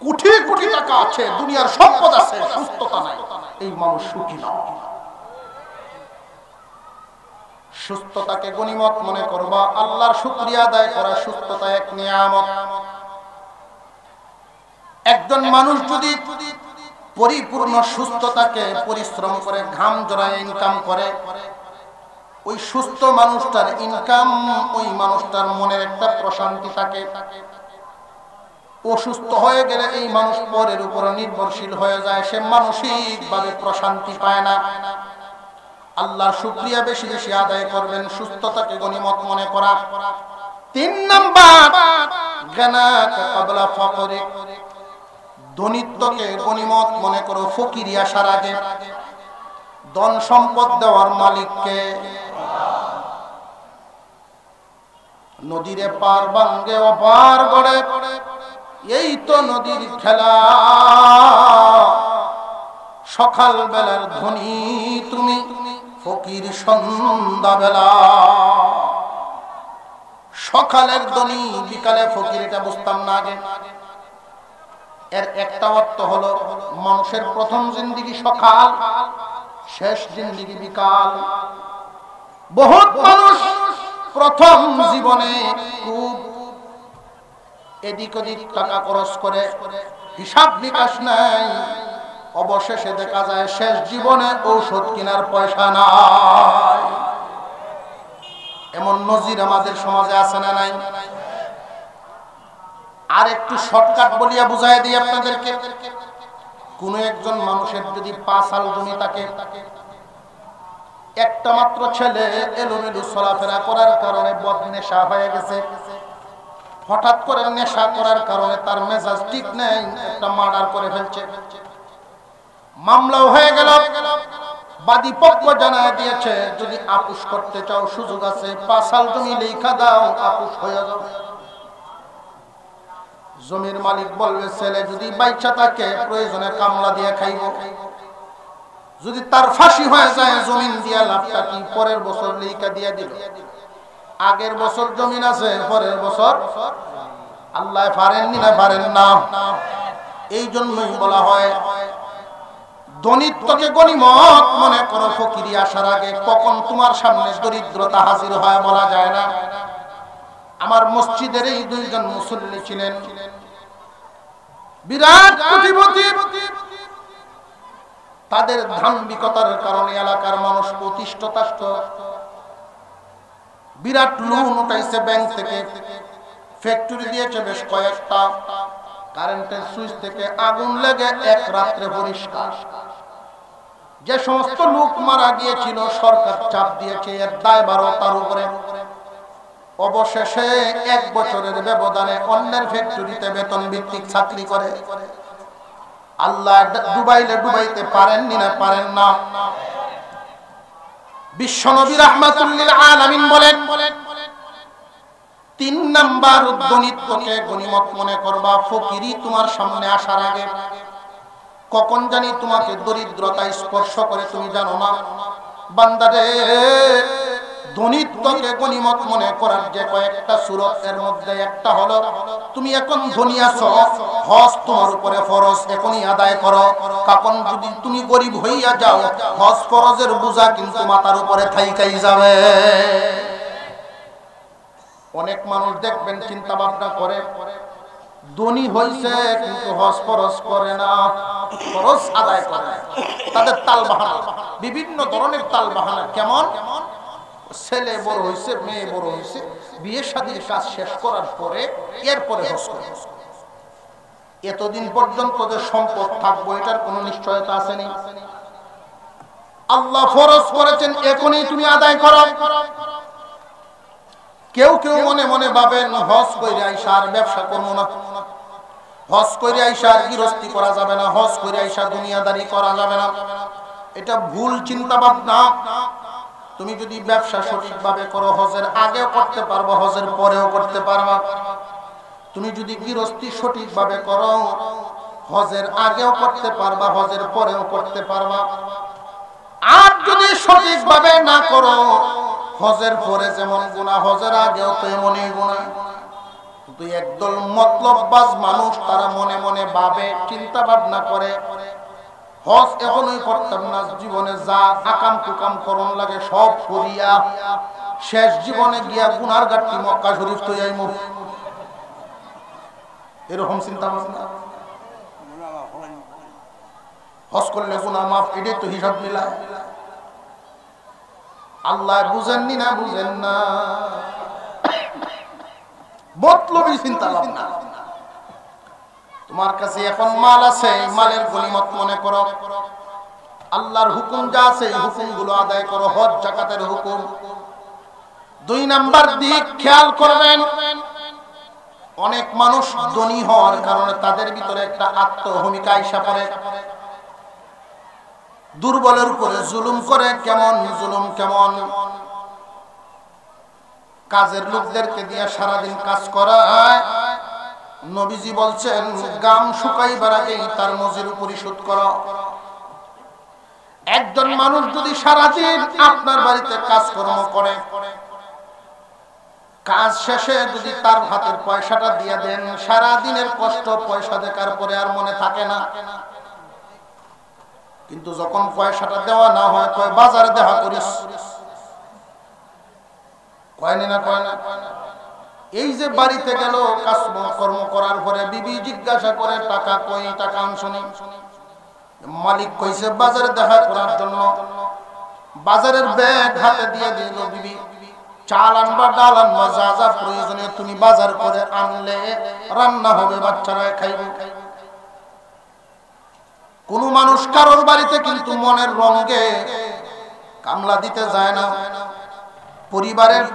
কোটি কোটি টাকা আছে, দুনিয়ার সম্পদ আছে, সুস্থতা নাই, এই মানুষ সুখী না। সুস্থতাকে গনিমত মনে করবা, আল্লাহর শুকরিয়া আদায় করা। সুস্থতা এক নিয়ামত। একজন মানুষ যদি পরিপূর্ণ সুস্থতাকে পরিশ্রম করে ঘাম জড়ায় ইনকাম করে, ওই সুস্থ মানুষটার ইনকাম, ওই মানুষটার মনের একটা প্রশান্তি থাকে। অসুস্থ হয়ে গেলে এই মানুষ পরের উপর নির্ভরশীল হয়ে যায়, সে মানসিকভাবে প্রশান্তি পায় না। আল্লাহর শুকরিয়া বেশি বেশি আদায় করবেন, সুস্থতাকে গনিমত মনে করা। 3 নাম্বার, গানাকা ক্বাবলা ফাকরিক, ধনীত্বকে গনিমত মনে করো ফকিরি আসার আগে। ধন সম্পদ দেওয়ার মালিককে। নদীরে পার ভাঙ্গে অপার গড়ে, এই তো নদীর খেলা। সকাল বেলার ধনী তুমি, ফকির সন্ধ্যা বেলা। সকালের ধনী বিকালে ফকির, এটা বুঝতাম না আগে। এর একটা অর্থ হলো মানুষের প্রথম জিন্দেগি সকাল, শেষ জিন্দেগি বিকাল। বহুত মানুষ প্রথম জীবনে খুব এদিক ওদিক টাকা খরচ করে, হিসাব নিকাশ নাই। অবশেষে দেখা যায় শেষ জীবনে ঔষধ কেনার পয়সা নাই। এমন নজির আমাদের সমাজে আছে না নাই? আর একটু শর্টকাট বলিয়া বুঝাই দিই আপনাদেরকে। কোন একজন মানুষের যদি 5 আল জমি থাকে, একটা মাত্র ছেলে এলোমেলো চলাফেরা করার কারণে বদনেশা হয়ে গেছে, হঠাৎ করে নেশা করার কারণে তার মেজাজ ঠিক নেই, একটা মার্ডার করে ফেলছে, মামলাও হয়ে গেল। বাদী পক্ষ জানায় দিয়েছে যদি আপোষ করতে চাও সুযোগ আছে, 5 আল জমি লেখা দাও, আপোষ হয়ে যাবে। জমির মালিক বলবে ছেলে যদি বাইচা থাকে প্রয়োজনে কামলা দিয়ে খাইব, যদি তার ফাঁসি হয়ে যায় জমিন দিয়া লাভটা কি? পরের বছর লেখা দিয়ে দিল। আগের বছর জমিন আছে, পরের বছর আল্লাহ পারেননি না পারেন না। এই জন্যই বলা হয় ধনীত্বকে গনিমত মনে করো ফকিরি আসার আগে। কখন তোমার সামনে দরিদ্রতা হাজির হয় বলা যায় না। আমার মসজিদের এই 2 জন মুসল্লি ছিলেন, বিরাট কোটিপতি। তাদের ধার্মিকতার কারণে এলাকার মানুষ প্রতিষ্ঠিত। বিরাট লোন উঠাইছে ব্যাংক থেকে, ফ্যাক্টরি দিয়েছে বেশ কয়েকটা, কারেন্টের সুইচ থেকে আগুন লেগে এক রাত্রে পরিষ্কার। যে সমস্ত লোক মারা গিয়েছিল সরকার চাপ দিয়েছে, এর দায়ভারও তার উপরে। অবশেষে 1 বছরের ব্যবধানে অন্যের ফ্যাক্টরিতে বেতন ভিত্তিক চাকরি করে। আল্লাহ ডুবাইতে পারেননি না পারেন না। বিশ্বনবী রাহমাতুল লিল আলামিন বলেন 3 নাম্বার ধনীত্বকে গনিমত মনে করবা ফকিরি তোমার সামনে আসার আগে। কখন জানি তোমাকে দরিদ্রতা স্পর্শ করে তুমি জানো না। বান্দারে, ধনীত্বকে গনিমত মনে করার যে কয়েকটা সূরত, এর মধ্যে একটা হলো তুমি এখন ধনী আছো, হজ তোমার উপরে ফরজ, এখনই আদায় করো। কখন যদি তুমি গরিব হইয়া যাও, হজ ফরজের বোঝা কিন্তু মাথার উপরে থাইকাই যাবে। অনেক মানুষ দেখবেন চিন্তা ভাবনা করে ধনী হইছে কিন্তু হজ ফরজ করে না, ফরজ আদায় করে না। তাদের তাল বাহানা, বিভিন্ন ধরনের তাল বাহানা। কেমন? ছেলে বড় হইছে, মেয়ে বড় হইছে, বিয়ে শাদীর কাজ শেষ করার পরে এরপরে হজ করে। এতদিন পর্যন্ত যে সম্পদ থাকবো এটার কোনো নিশ্চয়তা আসেনি। আল্লাহ ফরজ করেছেন এখনই তুমি আদায় করো। কেউ কেউ মনে মনে ভাবেন হজ করে আইসা আর ব্যবসা করবো না, হজ করে আইসা আর গৃহস্থী করা যাবে না, হজ করে আইসা দুনিয়াদারি করা যাবে না। এটা ভুল চিন্তা ভাবনা। তুমি যদি ব্যবসা সঠিকভাবে করো, হজের আগেও করতে পারবা, হজের পরেও করতে পারবা। তুমি যদি গৃহস্থী সঠিকভাবে করো, হজের আগেও করতে পারবা, হজের পরেও করতে পারবা। আর যদি সঠিকভাবে না করো, হজের পরে যেমন গুনাহ, হজের আগেও তো এমনই গুনাহ। কিন্তু একদল মতলববাজ মানুষ, তারা মনে মনে ভাবে, চিন্তা ভাবনা করে, হজ এখনই করতাম না, জীবনে যা আকাম কুকাম করণ লাগে সব করিয়া শেষ জীবনে গিয়া গুনার ঘাটতি মক্কা শরীফ তো যাইমু, এরকম চিন্তা ভাবনা। হজ করলে গুনাহ মাফ, এটাই তো হিসাব মিলায়। আল্লাহ বুঝেননি না, বুঝেন না, মতলবী চিন্তা ভাবনা। তোমার কাছে এখন মাল আছে, এই মালের গনিমত মনে করো, আল্লাহর হুকুম যা আছে এই হুকুমগুলো আদায় করো, হজ যাকাতের হুকুম। 2 নাম্বার দিক খেয়াল করবেন, অনেক মানুষ ধনী হওয়ার কারণে তাদের ভিতরে একটা আত্মহমিকা আইসা পড়ে, দুর্বলের উপরে জুলুম করে। কেমন জুলুম? কেমন? কাজের লোকদেরকে দিয়ে সারাদিন কাজ করায়। নবীজি বলছেন, গাম শুকাইবার আগেই তার মজুরি পরিশোধ করো। একজন মানুষ যদি সারাদিন আপনার বাড়িতে কাজকর্ম করে, কাজ শেষে যদি তার হাতের পয়সাটা দিয়ে দেন, সারা দিনের কষ্ট পয়সা দেখার পরে আর মনে থাকে না। কিন্তু যখন পয়সাটা দেওয়া না হয়, কয় বাজারে দেখা করিস, কয়নি না, কয় না। এই যে বাড়িতে গেল কাজকর্ম করার পরে বিবি জিজ্ঞাসা করে, টাকা কই, টাকা আনছনি? মালিক কইছে বাজারে দেখা করার জন্য। বাজারের ব্যাগ হাতে দিয়ে দিল বিবি, চাল আনবা, ডাল আনবা, যা যা প্রয়োজনীয় তুমি বাজার করে আনলে রান্না হবে, বাচ্চারা খাইবে। কোন মানুষ কারোর বাড়িতে কিন্তু মনের রঙে কামলা দিতে যায় না। পরিবারের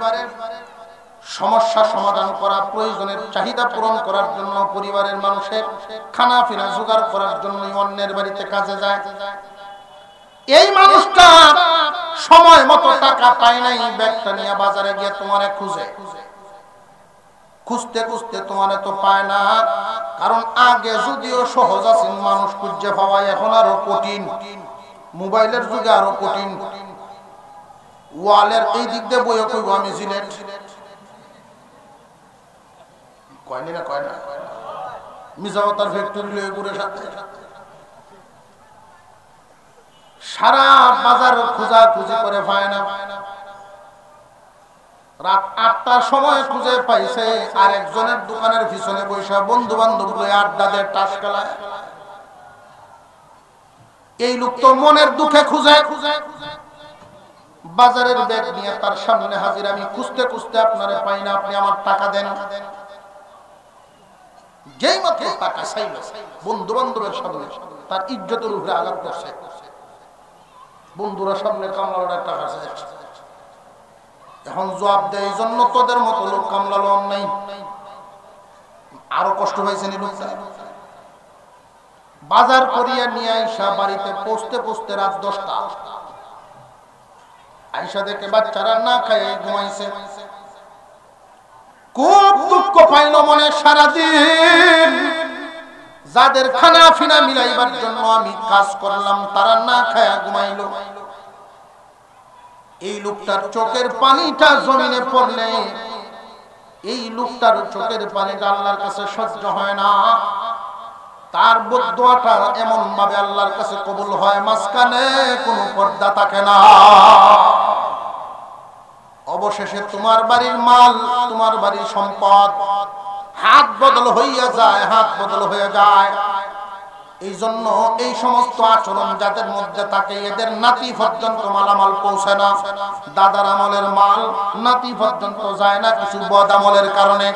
সমস্যা সমাধান করা, প্রয়োজনের চাহিদা পূরণ করার জন্য, পরিবারের মানুষের খানা ফিরা জোগাড় করার জন্য অন্যের বাড়িতে কাজে যায়। এই মানুষটা সময় মতো টাকা পায় নাই, ব্যাগটা নিয়ে বাজারে গিয়ে তোমারে খুঁজে, খুঁজতে খুঁজতে তোমারে তো পায় না। কারণ আগে যদিও সহজ আছে মানুষ খুঁজে পাওয়া, এখন আরো কঠিন, মোবাইলের যুগে আরো কঠিন। ওয়ালের এই দিক দিয়ে বইও কইব আমি সিলেট, কয়নি না, কয় না, মিজাওয়াতার ফ্যাক্টরি লয়ে ঘুরে সাথে সারা বাজার খোঁজা খুঁজি করে পায় না। রাত 8টার সময় খুঁজে পাইছে, আর একজনের দোকানের পিছনে বসে বন্ধু বান্ধব লয়ে আড্ডা দেয়, টাস খেলায়। এই লোক তো মনের দুঃখে খুঁজে বাজারের ব্যাগ নিয়ে তার সামনে হাজির। আমি খুঁজতে খুঁজতে আপনারে পাই না, আপনি আমার টাকা দেন। যেই মাত্র টাকা চাইল, বন্ধু বান্ধবের সামনে তার ইজ্জতের উপরে আঘাত করছে। বন্ধুরা সামনে কামলার টাকা চাইছে, এখন জবাব দেয়, এই জন্য তোদের মতো লোক কামলালো নাই। আরো কষ্ট হয়েছে নি লোকটা। বাজার করিয়া নিয়ে আইসা বাড়িতে পৌঁছতে পৌঁছতে রাত 10টা। আইসা দেখে বাচ্চারা না খায় ঘুমাইছে। খুব দুঃখ পাইল মনে, সারাদিন যাদের খানা ফিনা মিলাইবার জন্য আমি কাজ করলাম, তারা না খায়া ঘুমাইল। এই লোকটার চোখের পানিটা জমিনে পড়লে, এই লোকটার চোখের পানিটা আল্লাহর কাছে সহ্য হয় না। তার বদদোয়াটা এমন ভাবে আল্লাহর কাছে কবুল হয়, মাঝখানে কোনো পর্দা থাকে না। অবশেষে তোমার বাড়ির মাল, তোমার বাড়ির সম্পদ হাত বদল হইয়া যায়, হাত বদল হয়ে যায়। এই জন্য এই সমস্ত আচরণ যাদের মধ্যে থাকে, এদের নাতি পর্যন্ত মালামাল পৌঁছে না। দাদার আমলের মাল নাতি পর্যন্ত যায় না, কিছু বদ আমলের কারণে।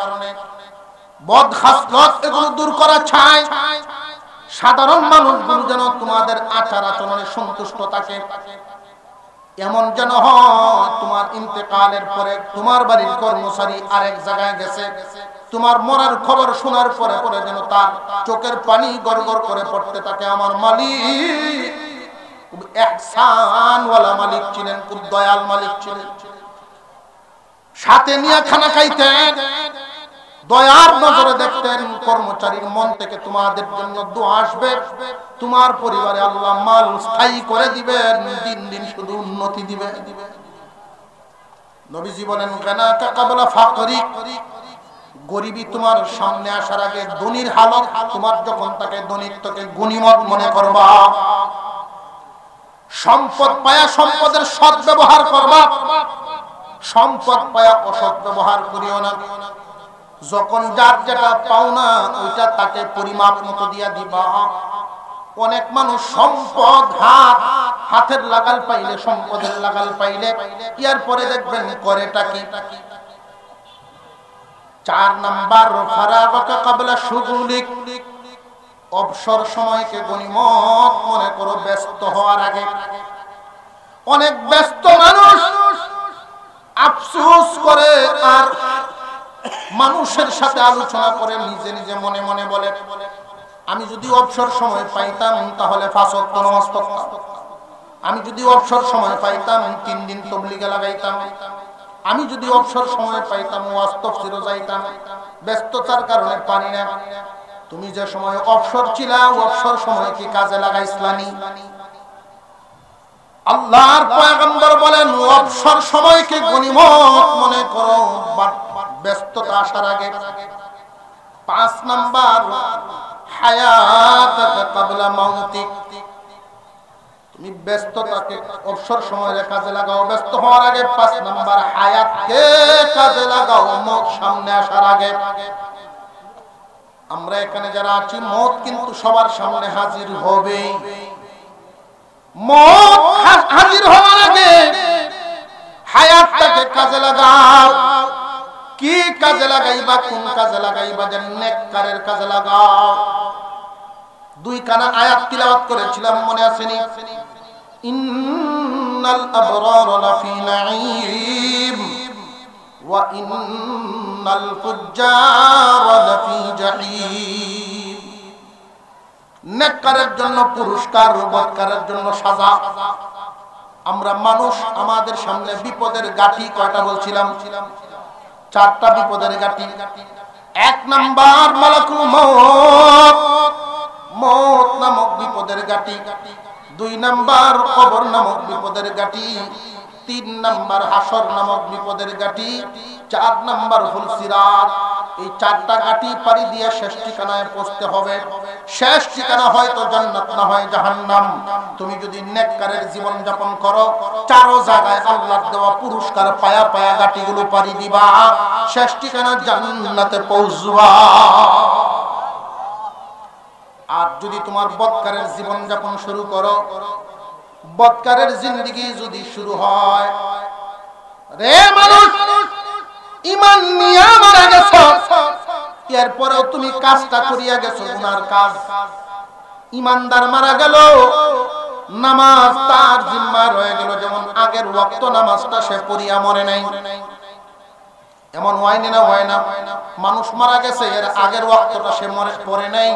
বদ খাসলত এগুলো দূর করা চাই। সাধারণ মানুষগুলো যেন তোমাদের আচার আচরণে সন্তুষ্ট থাকে, এমন যেন হয় তোমার ইন্তেকালের পরে তোমার বাড়ির কর্মচারী আরেক জায়গায় গেছে, তোমার মরার খবর শোনার পরে পরে যেন তার চোখের পানি গড়গড় করে পড়তে থাকে। আমার মালিক খুব ইহসানওয়ালা মালিক ছিলেন, খুব দয়াল মালিক ছিলেন। সাথে নিয়ে খানা খাইতেন, দয়ার নজরে দেখতেন। কর্মচারীর মন থেকে তোমাদের জন্য দোয়া আসবে, তোমার পরিবারে আল্লাহ মাল স্থায়ী করে দিবেন, দিন দিন শুধু উন্নতি দিবে। নবীজি বলেন গানাকা ক্বাবলা ফাকরিক, গরিবী তোমার সামনে আসার আগে ধনীর হালত তোমার যখন তাকে ধনীত্বকে গনিমত মনে করবা, সম্পদ পায়া সম্পদের সৎ ব্যবহার করবা, সম্পদ পায়া অসৎ ব্যবহার করিও না। যখন যার যেটা পাও না ওইটা তাকে পরিমাপ মতো দিয়া দিবা। অনেক মানুষ সম্পদ হাতের লাগাল পাইলে, সম্পদের লাগাল পাইলে ইয়ার পরে দেখবেন করেটা কি। 4 নাম্বার ফারাগাকা ক্বাবলা শুগুলিক, অবসর সময়কে গনিমত মনে করো ব্যস্ত হওয়ার আগে। অনেক ব্যস্ত মানুষ আফসোস করে আর মানুষের সাথে আলোচনা করে নিজে নিজে মনে মনে বলে আমি যদি অবসর সময় পাইতাম তাহলে 5 ওয়াক্ত নামাজ পড়তাম, আমি যদি অবসর সময় পাইতাম 3 দিন তাবলীগে লাগাইতাম, আমি যদি অবসর সময় পাইতাম ওয়াজ তাফসীরে যাইতাম। ব্যস্ততার কারণে পারি না। তুমি যে সময় অবসর ছিলা অবসর সময় কি কাজে লাগাইছলানি? আল্লাহর পয়গম্বর বলেন অবসর সময়কে গনিমত মনে করো ব্যস্ততা আসার আগে। 5 নাম্বার হায়াতাকা ক্বাবলা মাউতিক, তুমি ব্যস্ততাকে অবসর সময়ে কাজে লাগাও ব্যস্ত হওয়ার আগে। 5 নাম্বার হায়াতকে কাজে লাগাও মত সামনে আসার আগে। আমরা এখানে যারা আছি মত কিন্তু সবার সামনে হাজির হবে। মত হাজির হওয়ার আগে হায়াতটাকে কাজে লাগাও। কি কাজে লাগাইবা? কোন কাজে লাগাইবা? যে নেককারের কাজে লাগাও। 2 খানা আয়াত তিলাওয়াত করেছিলাম, মনে আছেনি? ইন্নাল আবরারা লাফি নাঈম ওয়া ইন্নাল ফুজ্জারা লাফি জাহিম। নেককারের জন্য পুরস্কার, বদকারের জন্য সাজা। আমরা মানুষ, আমাদের সামনে বিপদের গাঠি কয়টা বলছিলাম? 4টা বিপদের গাঠি। 1 নাম্বার মালাকুল মউত, মউত নামক বিপদের গাঠি। 2 নাম্বার কবর নামক বিপদের গাঠি। 3 নাম্বার হাসর নামক বিপদের গাঠি। 4 নাম্বার হুল সিরাত। এই 4টা গাঠি পাড়ি দিয়ে শেষ ঠিকানায় পৌঁছতে হবে। শেষ ঠিকানা হয়তো জান্নাত, না হয় জাহান্নাম। তুমি যদি নেককারের জীবন যাপন করো 4 জায়গায় আল্লাহর দেওয়া পুরস্কার পায়া পায়া গাঠিগুলো পাড়ি দিবা, শেষ ঠিকানা জান্নাতে পৌঁছবা। আর যদি তোমার বদকারের জীবন যাপন শুরু করো, বদকারের জিন্দেগি যদি শুরু হয়, রে মানুষ ঈমান নিয়ে মারা গেছো, এরপরেও তুমি কাজটা করিয়া গেছো গুনার কাজ। ঈমানদার মারা গেল, নামাজ তার জিম্মা রয়ে গেল। যেমন আগের ওয়াক্ত নামাজটা সে পড়িয়া মরে নাই, এমন হয়নি না? হয় না? মানুষ মারা গেছে, এর আগের ওয়াক্তটা সে পড়ে নাই,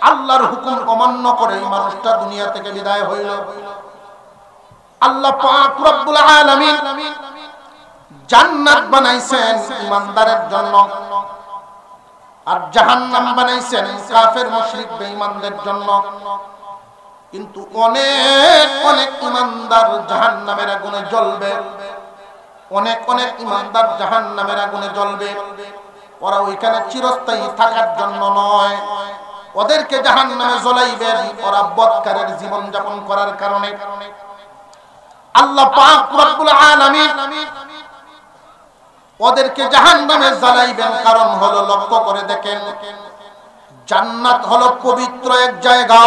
আল্লাহর হুকুম অমান্য করে এই মানুষটা দুনিয়া থেকে বিদায় হইল। আল্লাহ পাক রব্বুল আলামিন জান্নাত বানাইছেন ঈমানদারের জন্য, আর জাহান্নাম বানাইছেন কাফের মুশরিক বেঈমানদের জন্য। কিন্তু অনেক অনেক ঈমানদার জাহান্নামের আগুনে জ্বলবে, অনেক অনেক ঈমানদার জাহান্নামের আগুনে জ্বলবে। ওরা ওইখানে চিরস্থায়ী থাকার জন্য নয়, ওদেরকে জাহান্নামে জ্বলাইবেন ওরা বদকারের জীবন যাপন করার কারণে। আল্লাহ পাক রব্বুল আলামিন ওদেরকে জাহান্নামে জ্বালাইবেন। কারণ হলো, লক্ষ্য করে দেখেন, জান্নাত হলো পবিত্র এক জায়গা।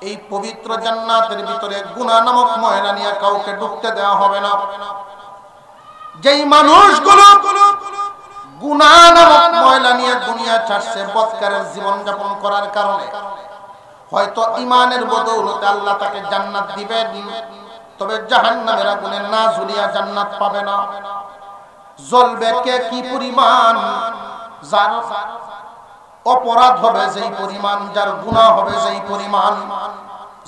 এই পবিত্র জান্নাতের ভিতরে গুনাহ নামক ময়লা নিয়ে কাউকে ঢুকতে দেওয়া হবে না। যেই মানুষগুলো গুনাহ নামক ময়লা নিয়ে দুনিয়া ছাড়ছে বদকারের জীবন যাপন করার কারণে, হয়তো ঈমানের বদৌলতে আল্লাহ তাকে জান্নাত দিবেন, তবে জাহান্নামের আগুনে না ঝুলিয়া জান্নাত পাবে না। জ্বলবে কে কি পরিমাণ, যার অপরাধ হবে যেই পরিমাণ, যার গুনাহ হবে যেই পরিমাণ,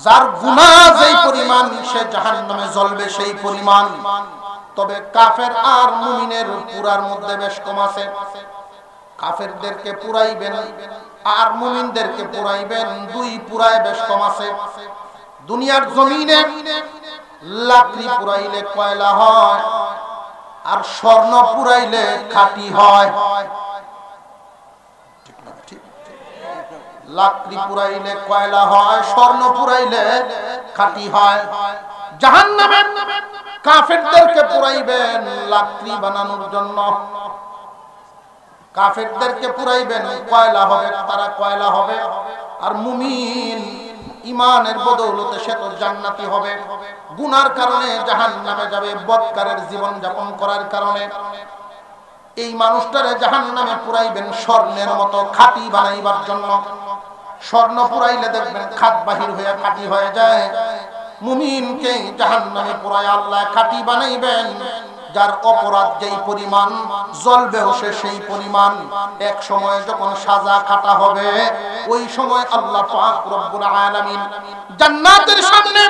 যার গুনাহ যেই পরিমাণ সে জাহান্নামে জ্বলবে সেই পরিমাণ। তবে কাফের আর মুমিনের পুরার মধ্যে বেশ কম আছে। কাফেরদেরকে পুরাইবেন আর মুমিনদেরকে পুরাইবেন, 2 পুরায় বেশ কম আছে। দুনিয়ার জমিনে লাকড়ি পুরাইলে কয়লা হয়, আর স্বর্ণ পুরাইলে খাঁটি হয়। লাকড়ি পুরাইলে কয়লা হয়, স্বর্ণ পুরাইলে খাঁটি হয়। জাহান্নামের কাফেরদেরকে পুরাইবেন লাকড়ি বানানোর জন্য, কাফেরদেরকে পুরাইবেন কয়লা হবে, তারা কয়লা হবে। আর মুমিন ইমানের বদৌলতে সে তো জান্নাতি হবে। গুনার কারণে জাহান্নামে যাবে, বদকারের জীবন যাপন করার কারণে। এই মানুষটারে জাহান্নামে পুরাইবেন স্বর্ণের মতো খাঁটি বানাইবার জন্য। স্বর্ণ পুরাইলে দেখবেন খাত বাহির হয়ে খাঁটি হয়ে যায়। মুমিনকে জাহান্নামে পুরাই আল্লাহ খাঁটি বানাইবেন, যার অপরাধ যেই পরিমাণ জ্বলবেও সে সেই পরিমাণ। এক সময় যখন সাজা কাটা হবে, ওই সময় আল্লাহ পাক রব্বুল আলামিন জান্নাতের সামনে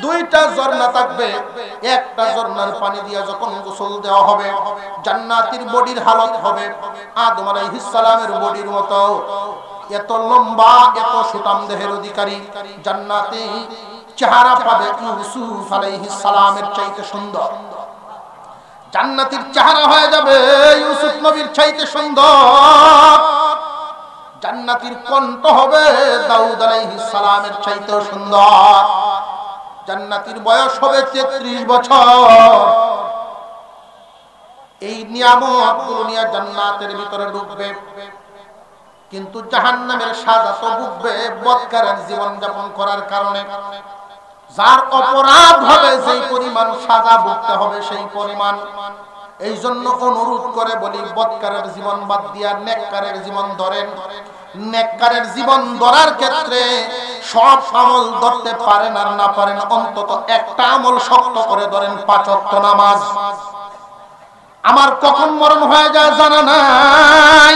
দুইটা ঝর্ণা থাকবে। একটা ঝর্ণার পানি দিয়ে যখন গোসল দেওয়া হবে, জান্নাতীর বডির হালত হবে আদম আলাইহিস সালামের বডির মতো, এত লম্বা, এত সুঠাম দেহের অধিকারী। জান্নাতে চেহারা পাবে ইউসুফ আলাইহিস সালামের চাইতে সুন্দর। জান্নাতীর চেহারা হয়ে যাবে ইউসুফ নবীর চাইতে সুন্দর। জান্নাতীর কণ্ঠ হবে দাউদ আলাইহিস সালামের চাইতে সুন্দর। জান্নাতীর বয়স হবে 33 বছর। এই নিয়ামত গুলো নিয়ে জান্নাতের ভিতরে ঢুকবে, কিন্তু জাহান্নামের সাজা তো ভুগবে বদকারের জীবন যাপন করার কারণে। যার অপরাধ হবে সেই পরিমাণ সাজা ভুগতে হবে সেই পরিমাণ। এই জন্য অনুরোধ করে বলি, বদকারের জীবন বাদ দিয়া নেককারের জীবন ধরেন। নেককারের জীবন ধরার ক্ষেত্রে সব আমল ধরতে পারেন আর না পারেন, অন্তত একটা আমল শক্ত করে ধরেন, 5 ওয়াক্ত নামাজ। আমার কখন মরণ হয়ে যায় জানা নাই,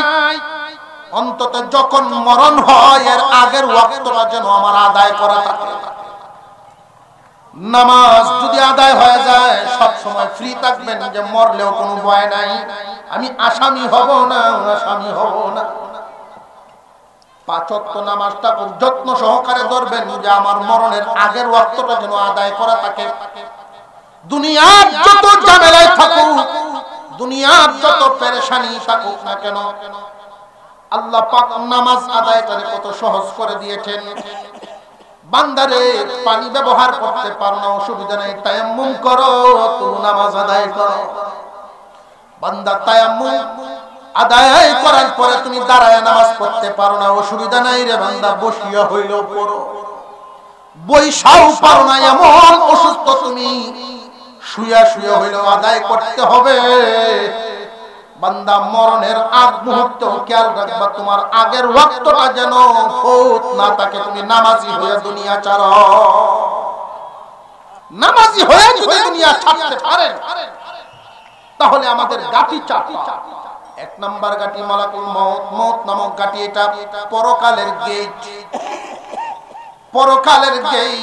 অন্তত যখন মরণ হয় এর আগের ওয়াক্তটা যেন আমার আদায় করা থাকে। নামাজ যদি আদায় হয়ে যায়, সব সময় ফ্রি থাকবেন যে মরলেও কোনো ভয় নাই, আমি আসামি হব না, আসামি হব না। 5 ওয়াক্ত নামাজটা খুব যত্ন সহকারে ধরবেন যে আমার মরণের আগের ওয়াক্তটা যেন আদায় করা থাকে। দুনিয়ার যত ঝামেলায় থাকুক, দুনিয়ার যত পেরেশানি থাকুক না কেন, আল্লাহ পাক নামাজ আদায়টারে কত সহজ করে দিয়েছেন। বান্দারে পানি ব্যবহার করতে পারো না, অসুবিধা নেই, তায়াম্মুম করো, তুমি নামাজ আদায় করো। বান্দা তায়াম্মুম আদায় করার পরে তুমি দাঁড়ায় নামাজ পড়তে পারো না, অসুবিধা নাই রে বান্দা, বসিয়া হইলেও পড়ো। বৈশাও পারো না, এমন অসুস্থ তুমি, শুয়া শুয়া হইলেও আদায় করতে হবে। বান্দা মরণের আগ মুহূর্তে খেয়াল রাখবা, তোমার আগের ওয়াক্তটা যেন ফৌত না থাকে। তুমি নামাজি হয়ে দুনিয়া ছাড়ো। নামাজি হয়ে যদি দুনিয়া ছাড়তে পারেন, তাহলে আমাদের গাটি চাপা। 1 নাম্বার গাটি মালাকুল মউত, মউত নামক গাটি, এটা পরকালের গেট। পরকালের গেট,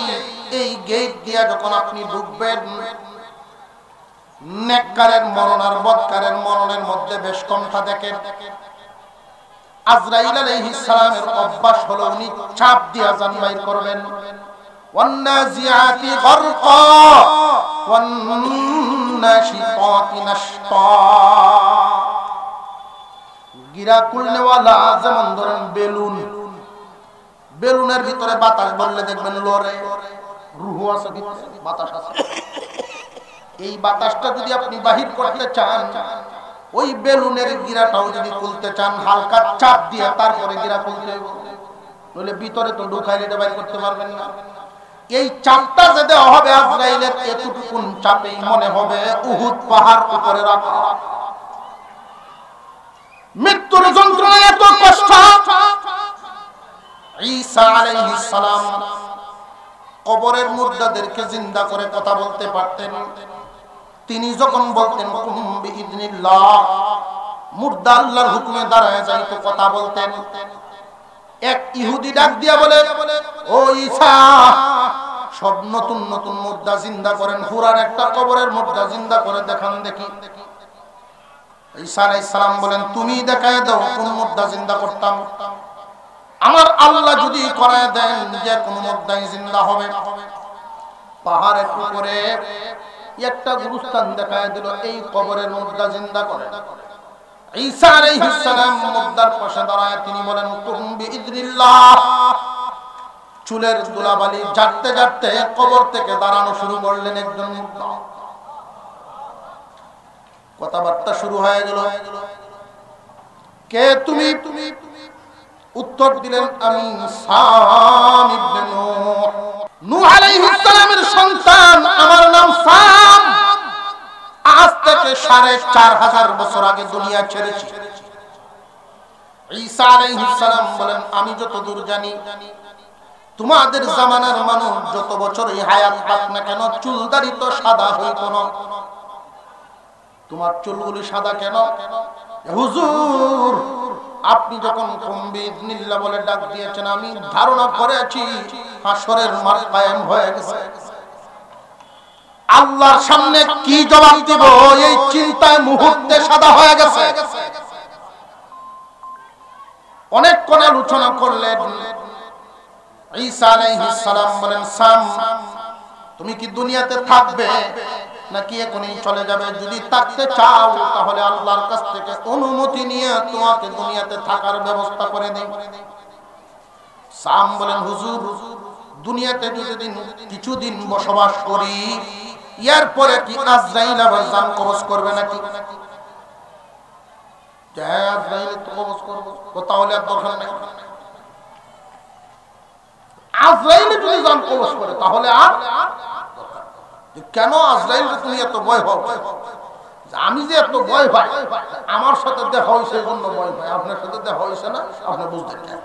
এই গেট দিয়া যখন আপনি ঢুকবেন, নেককারের মরণ আর বদকারের মরণের মধ্যে বেশ কমটা দেখেন। আজরাইল আলাইহিস সালামের অভ্যাস হলো উনি চাপ দিয়া জান বাইর করবেন। ওয়ান্নাজিআতি গরকা ওয়ান্নাশিতাতি নাশতা। গিরা কুলনেওয়ালা যেমন ধরেন বেলুন, বেলুনের ভিতরে বাতাস বললে দেখবেন লড়ে, রূহ আছে ভিতরে, বাতাস আছে। এই বাতাসটা যদি আপনি বাহির করতে চান, ওই বেলুনের গিরাটাও যদি খুলতে চান, হালকা চাপ দিয়ে তারপরে গিরা খুলতে হবে, নইলে ভিতরে তো ঢুকাইলে এটা বাইর করতে পারবেন না। এই চাপটা যে দেওয়া হবে আজরাইলের, এতটুকুন চাপেই মনে হবে উহুদ পাহাড় উপরে রাখা। মৃত্যুর যন্ত্রণা এত কষ্ট। ঈসা আলাইহিস সালাম কবরের মুর্দাদেরকে জিন্দা করে কথা বলতে পারতেন। তিনি যখন বলতেন কুম বিইذনিল্লাহ, মুর্দা আল্লাহর হুকুমে দাঁড়ায় যাইতো, কথা বলতেন। এক ইহুদি ডাক দিয়া বলে, ও ঈসা, সব নতুন নতুন মুর্দা জিন্দা করেন, পুরান একটা কবরের মুর্দা জিন্দা করে দেখান দেখি। ঈসা আলাইহিস সালাম বলেন, তুমি দেখায় দাও কোন মুর্দা জিন্দা করতাম। আমার আল্লাহ যদি করায় দেন যে কোন মুর্দাই জিন্দা হবে। পাহাড়ের উপরে একটা গুরুস্থান দেখায় দিল, এই কবরের মুর্দা জিন্দা করে। ঈসা আলাইহিস সালাম মুর্দার পাশে দাঁড়ায় তিনি বলেন কুম বিইذনিল্লাহ। চুলের ধুলাবালি ঝাড়তে ঝাড়তে কবর থেকে দাঁড়ানো শুরু করলেন একজন মুর্দা। কথাবার্তা শুরু হয়ে গেল, কে তুমি? উত্তর দিলেন আমি সাম ইবনে নূহ, নূহ আলাইহিস সালামের সন্তান, আমার নাম সাম। আজ থেকে ৪৫০০ বছর আগে দুনিয়া ছেড়েছি। ঈসা আলাইহিস সালাম বলেন আমি যতদূর জানি তোমাদের জামানার মানুষ যত বছরই হায়াত পাক না কেন চুলদারি তো সাদা হইত না, তোমার চুলগুলি সাদা কেন? হুজুর আপনি যখন কুম বিইذনিল্লাহ বলে ডাক দিয়েছেন আমি ধারণা করে আছি হাসরের মাঠ কায়েম হয়ে গেছে। আল্লাহর সামনে কি জবাব দেব এই চিন্তায় মুহূর্তে সাদা হয়ে গেছে। অনেকক্ষণ আলোচনা করলেন। ঈসা আলাইহিস সালাম বলেন সাম তুমি কি দুনিয়াতে থাকবে নাকি এখনই চলে যাবে? যদি থাকতে চাও তাহলে আল্লাহর কাছ থেকে অনুমতি নিয়ে তোমাকে দুনিয়াতে থাকার ব্যবস্থা করে দেই। সাম বলেন হুজুর দুনিয়াতে যদি কিছুদিন বসবাস করি এরপরে কি আজরাইল আবার জান কবজ করবে নাকি? আজরাইল তো কবজ করবে, তাহলে আর দরকার নেই। আজরাইল যদি জান কবজ করে তাহলে আর কেন? আজরাইল তুমি এত ভয় হও? আমি যে এত ভয় পাই, আমার সাথে দেখা হয়েছে এই জন্য ভয় পাই, আপনার সাথে দেখা হয়েছে না, আপনি বুঝতে পারেন।